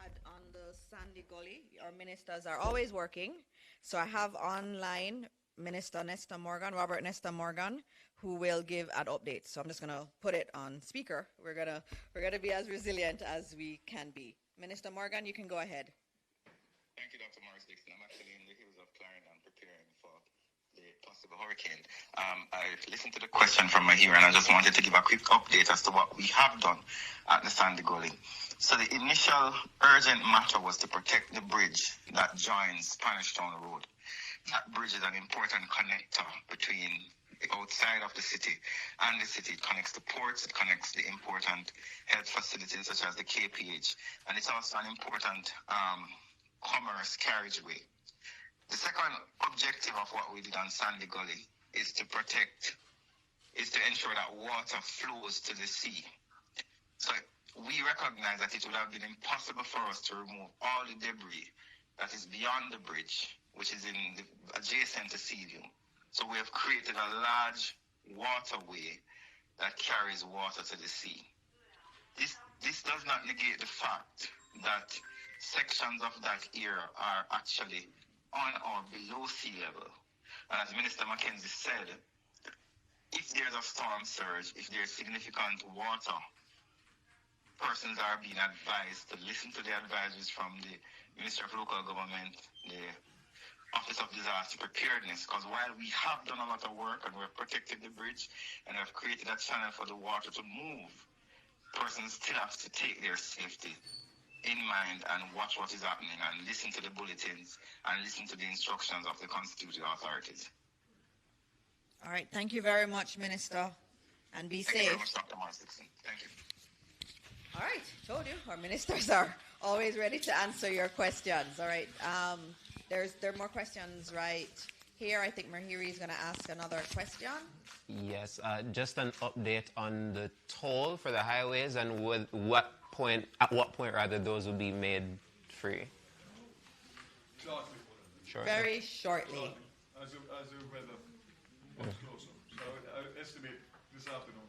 add on the Sandy Gully. Our ministers are always working. So I have online Minister Nesta Morgan, Robert Nesta Morgan, who will give an update. So I'm just going to put it on speaker. We're gonna be as resilient as we can be. Minister Morgan, you can go ahead. Thank you, Dr. Morris Dixon. I'm actually in the hills of Clarendon preparing for the possible hurricane. I listened to the question from my hearer, and I just wanted to give a quick update as to what we have done at the Sandy Gully. So the initial urgent matter was to protect the bridge that joins Spanish Town Road. That bridge is an important connector between the outside of the city and the city. It connects the ports, it connects the important health facilities such as the KPH, and it's also an important commerce carriageway. The second objective of what we did on Sandy Gully is to ensure that water flows to the sea. So we recognize that it would have been impossible for us to remove all the debris that is beyond the bridge, which is adjacent to Sea View. So we have created a large waterway that carries water to the sea. This does not negate the fact that sections of that area are actually on or below sea level. And as Minister Mackenzie said, if there's a storm surge, if there's significant water, persons are being advised to listen to the advisories from the Ministry of Local Government, the Office of Disaster Preparedness, because while we have done a lot of work and we've protected the bridge and have created a channel for the water to move, persons still have to take their safety in mind and watch what is happening and listen to the bulletins and listen to the instructions of the constituted authorities. All right, thank you very much, Minister, and be safe. Thank you very much, Dr. Morris Dixon. Thank you. All right, told you, our ministers are always ready to answer your questions. All right, there are more questions right here. I think Mahiri is going to ask another question. Yes, just an update on the toll for the highways and at what point those will be made free. Shortly. Very shortly. As the weather gets closer. So I would estimate this afternoon.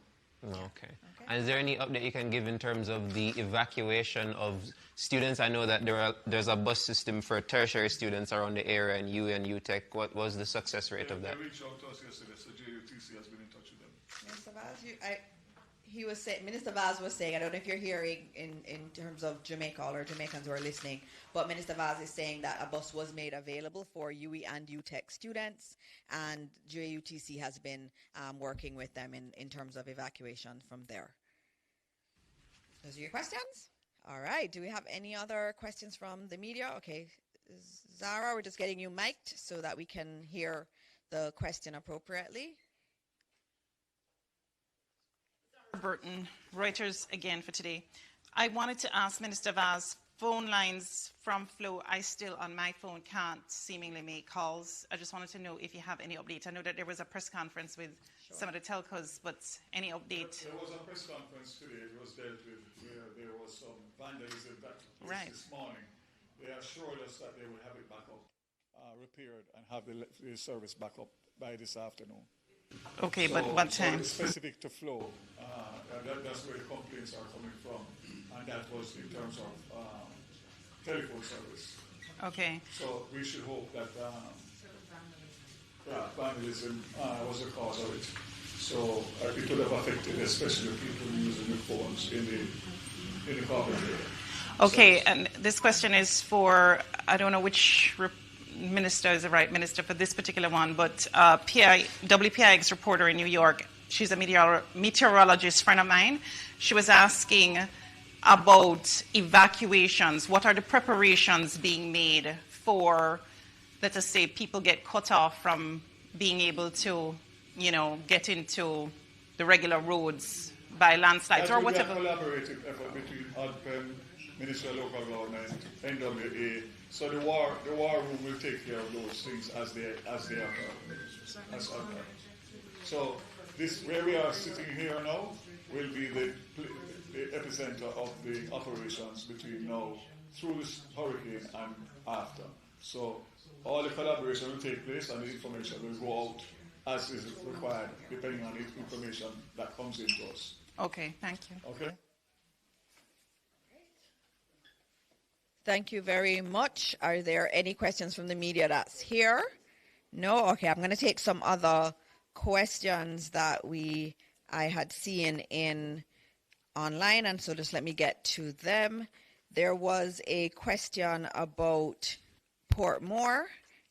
Okay. And is there any update you can give in terms of the evacuation of students? I know that there's a bus system for tertiary students around the area in UWI and UTech. What was the success rate of that? They reached out to us yesterday, so JUTC has been in touch with them. Minister Vaz, Minister Vaz was saying, I don't know if you're hearing in terms of Jamaica or Jamaicans who are listening, but Minister Vaz is saying that a bus was made available for UWI and UTech students, and JUTC has been working with them in terms of evacuation from there. Those are your questions? All right. Do we have any other questions from the media? Okay. Zara, we're just getting you mic'd so that we can hear the question appropriately. Burton, Reuters again for today. I wanted to ask Minister Vaz, phone lines from Flow, I still, on my phone, can't seemingly make calls. I just wanted to know if you have any update. I know that there was a press conference with some of the telcos, but any update? There was a press conference today. It was dealt with where there was some vandalism that this morning. They assured us that they would have it back up, repaired, and have the service back up by this afternoon. Okay, but what time? So specific to Flow, that's where the complaints are coming from, and that was in terms of telephone service. Okay. So we should hope that vandalism was the cause of it. So it would have affected especially people using the phones in the corporate area. Okay, and this question is for, I don't know which minister is the right minister for this particular one, but WPIX reporter in New York, she's a meteorologist friend of mine. She was asking about evacuations. What are the preparations being made for, let us say, people get cut off from being able to, get into the regular roads by landslides or whatever? That will be a collaborative effort between ADPEM, Ministry of Local Government, NWA. So the war room will take care of those things as they occur. So this, where we are sitting here now, will be the epicenter of the operations between now through this hurricane and after. So all the collaboration will take place and the information will go out as is required, depending on the information that comes into us. Okay, thank you. Okay. Thank you very much. Are there any questions from the media that's here? No? Okay, I'm going to take some other questions that I had seen in online, and so just let me get to them. There was a question about Portmore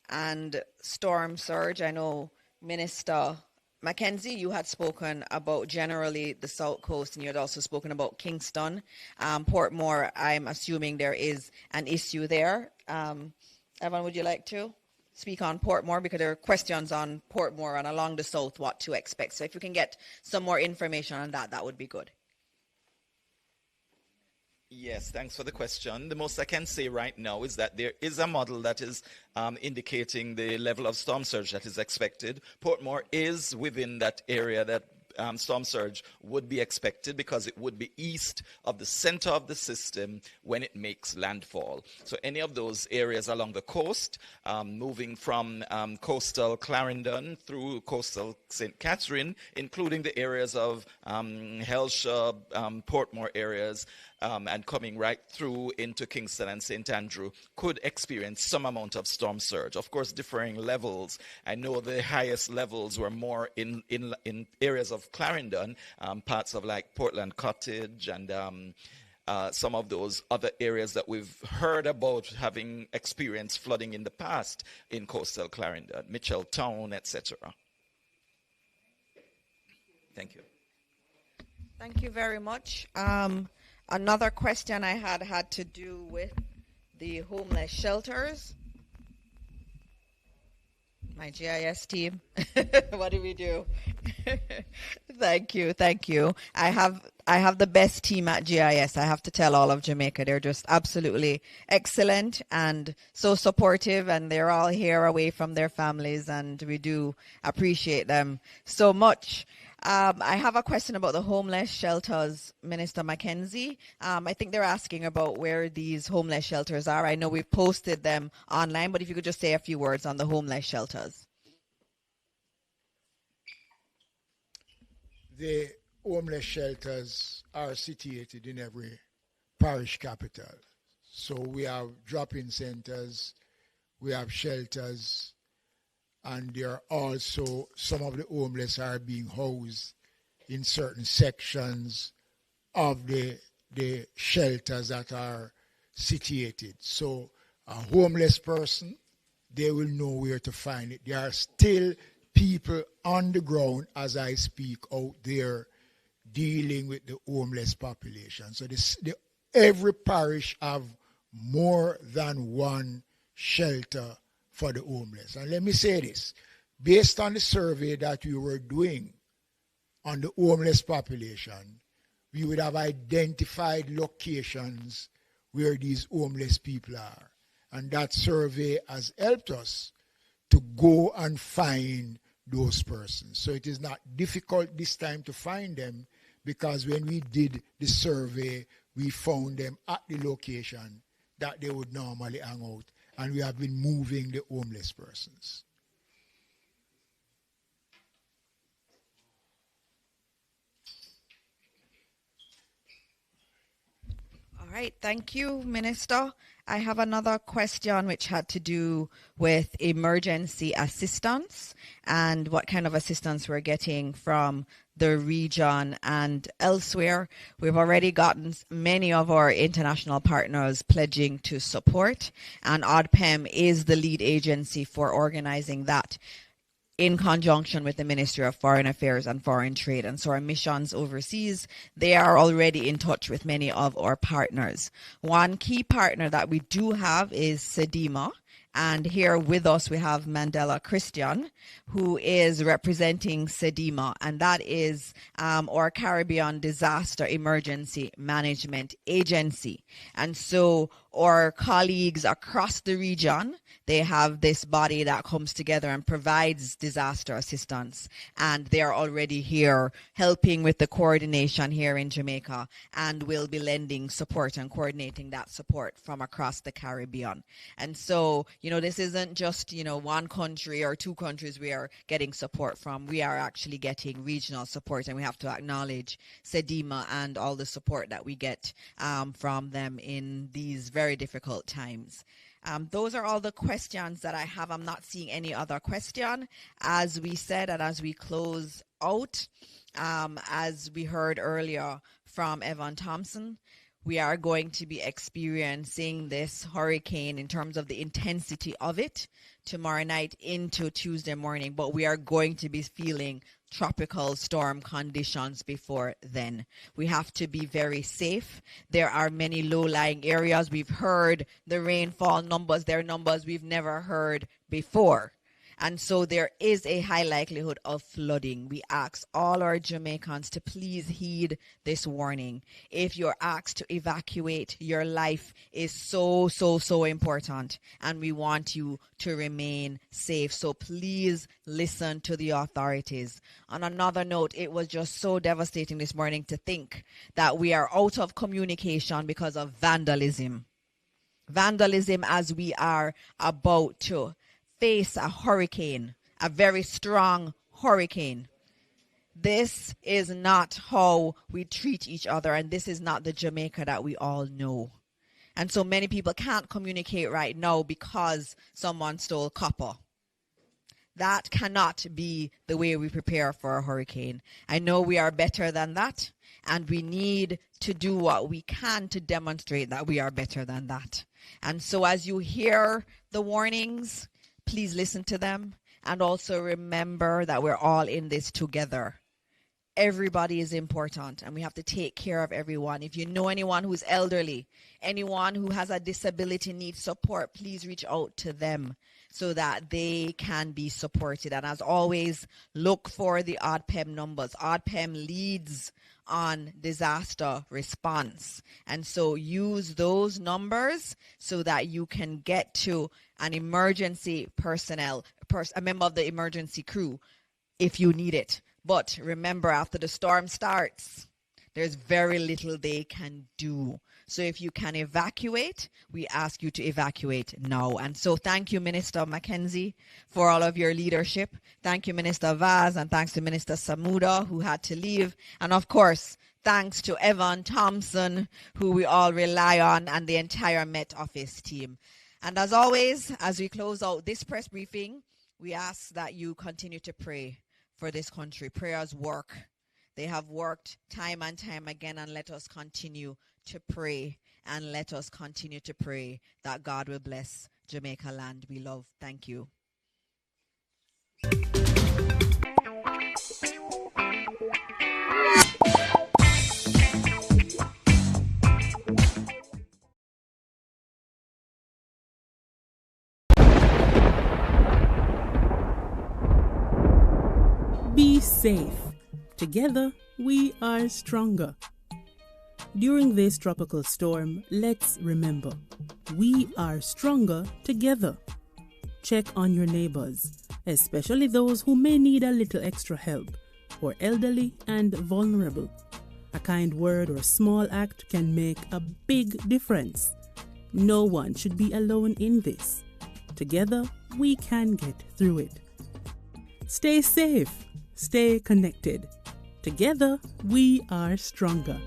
and storm surge. I know Minister Mackenzie, you had spoken about generally the South Coast, and you had also spoken about Kingston. Portmore, I'm assuming there is an issue there. Evan, would you like to speak on Portmore? Because there are questions on Portmore and along the South, what to expect. So if you can get some more information on that, that would be good. Yes, thanks for the question. The most I can say right now is that there is a model that is indicating the level of storm surge that is expected. Portmore is within that area that storm surge would be expected because it would be east of the center of the system when it makes landfall. So any of those areas along the coast, moving from coastal Clarendon through coastal St. Catherine, including the areas of Hellshire, Portmore areas, and coming right through into Kingston and St. Andrew, could experience some amount of storm surge. Of course, differing levels. I know the highest levels were more in areas of Clarendon, parts of like Portland Cottage and some of those other areas that we've heard about having experienced flooding in the past in coastal Clarendon, Mitchelltown, etc. Thank you. Thank you very much. Another question I had to do with the homeless shelters. My GIS team, what do we do? Thank you. I have the best team at GIS. I have to tell all of Jamaica, they're just absolutely excellent and so supportive, and they're all here away from their families, and we do appreciate them so much. I have a question about the homeless shelters, Minister Mackenzie. I think they're asking about where these homeless shelters are. I know we've posted them online, but if you could just say a few words on the homeless shelters. The homeless shelters are situated in every parish capital. So we have drop-in centers, we have shelters, and there are also some of the homeless are being housed in certain sections of the shelters that are situated. So a homeless person, they will know where to find it. There are still people on the ground as I speak out there dealing with the homeless population. So every parish have more than one shelter for the homeless. And let me say this, based on the survey that we were doing on the homeless population, we would have identified locations where these homeless people are. And that survey has helped us to go and find those persons. So it is not difficult this time to find them, because when we did the survey, we found them at the location that they would normally hang out. And we have been moving the homeless persons. All right, thank you, Minister. I have another question which had to do with emergency assistance and what kind of assistance we're getting from the region and elsewhere. We've already gotten many of our international partners pledging to support, and ODPEM is the lead agency for organizing that in conjunction with the Ministry of Foreign Affairs and Foreign Trade. And so our missions overseas, they are already in touch with many of our partners. One key partner that we do have is SEDIMA. And here with us, we have Mandela Christian, who is representing SEDIMA, and that is our Caribbean Disaster Emergency Management Agency. And so our colleagues across the region, they have this body that comes together and provides disaster assistance. And they are already here helping with the coordination here in Jamaica, and will be lending support and coordinating that support from across the Caribbean. And so, this isn't just, one country or two countries we are getting support from. We are actually getting regional support, and we have to acknowledge SEDIMA and all the support that we get from them in these very difficult times. Those are all the questions that I have. I'm not seeing any other question. As we said, and as we close out, as we heard earlier from Evan Thompson, we are going to be experiencing this hurricane in terms of the intensity of it tomorrow night into Tuesday morning, but we are going to be feeling tropical storm conditions before then. We have to be very safe. There are many low-lying areas. We've heard the rainfall numbers. They're numbers we've never heard before. And so there is a high likelihood of flooding. We ask all our Jamaicans to please heed this warning. If you're asked to evacuate, your life is so important, and we want you to remain safe. So please listen to the authorities. On another note, it was just so devastating this morning to think that we are out of communication because of vandalism. Vandalism as we are about to face a hurricane, a very strong hurricane. This is not how we treat each other, and this is not the Jamaica that we all know. And so many people can't communicate right now because someone stole copper. That cannot be the way we prepare for a hurricane. I know we are better than that, and we need to do what we can to demonstrate that we are better than that. And so as you hear the warnings, please listen to them, and also remember that we're all in this together. Everybody is important, and we have to take care of everyone. If you know anyone who's elderly, anyone who has a disability needs support, please reach out to them so that they can be supported. And as always, look for the ODPEM numbers. ODPEM leads on disaster response. And so use those numbers so that you can get to an emergency personnel, a member of the emergency crew if you need it. But remember, after the storm starts, there's very little they can do. So if you can evacuate, we ask you to evacuate now. And so thank you, Minister Mackenzie, for all of your leadership. Thank you, Minister Vaz, and thanks to Minister Samuda, who had to leave. And of course, thanks to Evan Thompson, who we all rely on, and the entire Met Office team. And as always, as we close out this press briefing, we ask that you continue to pray for this country. Prayers work. They have worked time and time again, and let us continue to pray, and let us continue to pray that God will bless Jamaica land we love. Thank you. Be safe. Together, we are stronger. During this tropical storm, let's remember, we are stronger together. Check on your neighbors, especially those who may need a little extra help, or elderly and vulnerable. A kind word or small act can make a big difference. No one should be alone in this. Together, we can get through it. Stay safe, stay connected. Together, we are stronger.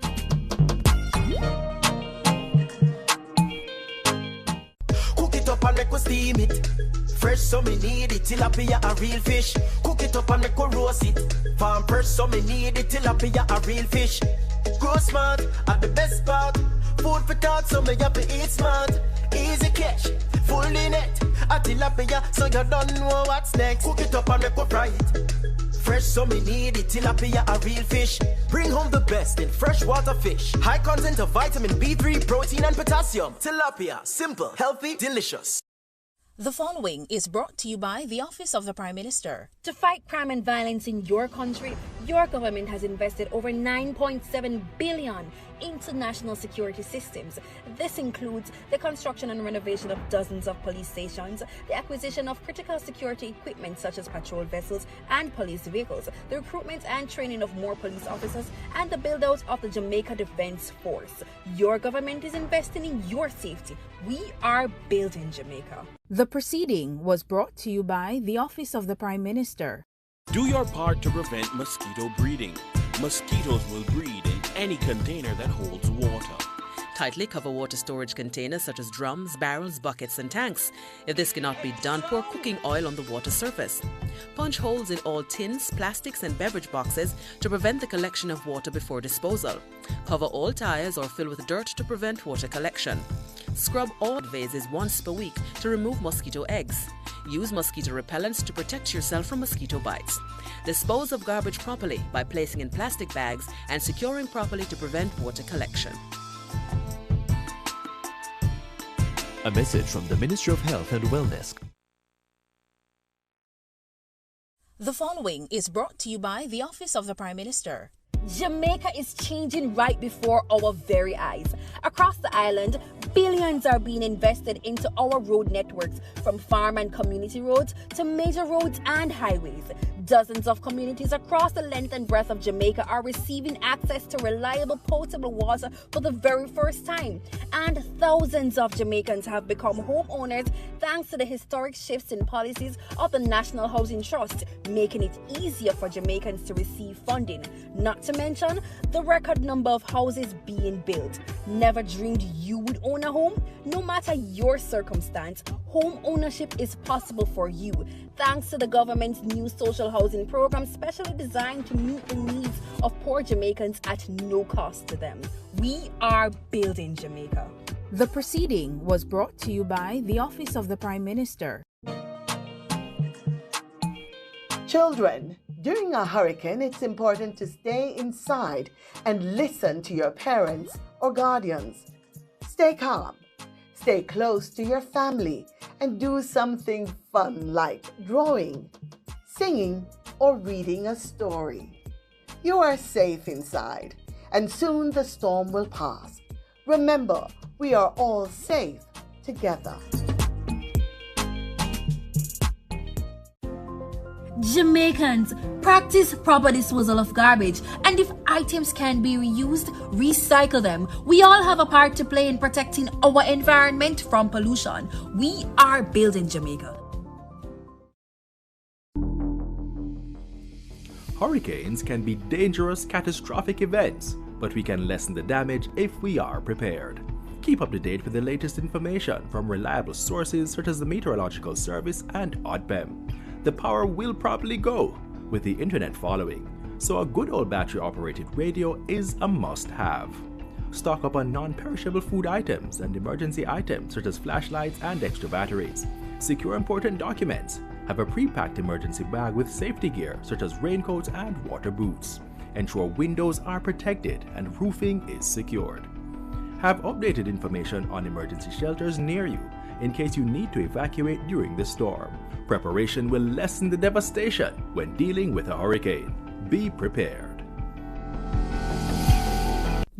Cook it up and make we steam it. Fresh so me need it, tilapia a real fish. Cook it up and make we roast it. Farm fresh so me need it, tilapia a real fish. Grow smart at the best part. Food for thought so me have to eat smart. Easy catch, fully net. A tilapia so you don't know what's next. Cook it up and make we fry it. Fresh so me need it, tilapia a real fish. Bring home the best in freshwater fish. High content of vitamin B3, protein and potassium. Tilapia, simple, healthy, delicious. The following is brought to you by the Office of the Prime Minister. To fight crime and violence in your country, your government has invested over 9.7 billion into national security systems. This includes the construction and renovation of dozens of police stations, the acquisition of critical security equipment such as patrol vessels and police vehicles, the recruitment and training of more police officers, and the build-out of the Jamaica Defence Force. Your government is investing in your safety. We are building Jamaica. The proceeding was brought to you by the Office of the Prime Minister. Do your part to prevent mosquito breeding. Mosquitoes will breed in any container that holds water. Tightly cover water storage containers such as drums, barrels, buckets and tanks. If this cannot be done, pour cooking oil on the water surface. Punch holes in all tins, plastics and beverage boxes to prevent the collection of water before disposal. Cover all tires or fill with dirt to prevent water collection. Scrub all vases once per week to remove mosquito eggs. Use mosquito repellents to protect yourself from mosquito bites. Dispose of garbage properly by placing in plastic bags and securing properly to prevent water collection. A message from the Ministry of Health and Wellness. The following is brought to you by the Office of the Prime Minister. Jamaica is changing right before our very eyes. Across the island, billions are being invested into our road networks, from farm and community roads to major roads and highways. Dozens of communities across the length and breadth of Jamaica are receiving access to reliable potable water for the very first time. And thousands of Jamaicans have become homeowners thanks to the historic shifts in policies of the National Housing Trust, making it easier for Jamaicans to receive funding. Not to mention the record number of houses being built. Never dreamed you would own a home? No matter your circumstance, home ownership is possible for you, thanks to the government's new social housing program specially designed to meet the needs of poor Jamaicans at no cost to them. We are building Jamaica. The proceeding was brought to you by the Office of the Prime Minister. Children, during a hurricane, it's important to stay inside and listen to your parents or guardians. Stay calm, stay close to your family, and do something fun like drawing, singing, or reading a story. You are safe inside, and soon the storm will pass. Remember, we are all safe together. Jamaicans, practice proper disposal of garbage, and if items can be reused, recycle them. We all have a part to play in protecting our environment from pollution. We are building Jamaica. Hurricanes can be dangerous, catastrophic events, but we can lessen the damage if we are prepared. Keep up to date with the latest information from reliable sources such as the Meteorological Service and ODPEM. The power will probably go with the internet following, so a good old battery-operated radio is a must-have. Stock up on non-perishable food items and emergency items such as flashlights and extra batteries. Secure important documents. Have a pre-packed emergency bag with safety gear such as raincoats and water boots. Ensure windows are protected and roofing is secured. Have updated information on emergency shelters near you in case you need to evacuate during the storm. Preparation will lessen the devastation when dealing with a hurricane. Be prepared.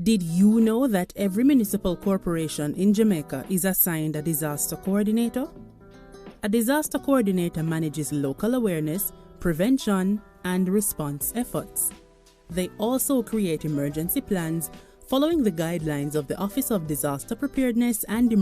Did you know that every municipal corporation in Jamaica is assigned a disaster coordinator? A disaster coordinator manages local awareness, prevention, and response efforts. They also create emergency plans following the guidelines of the Office of Disaster Preparedness and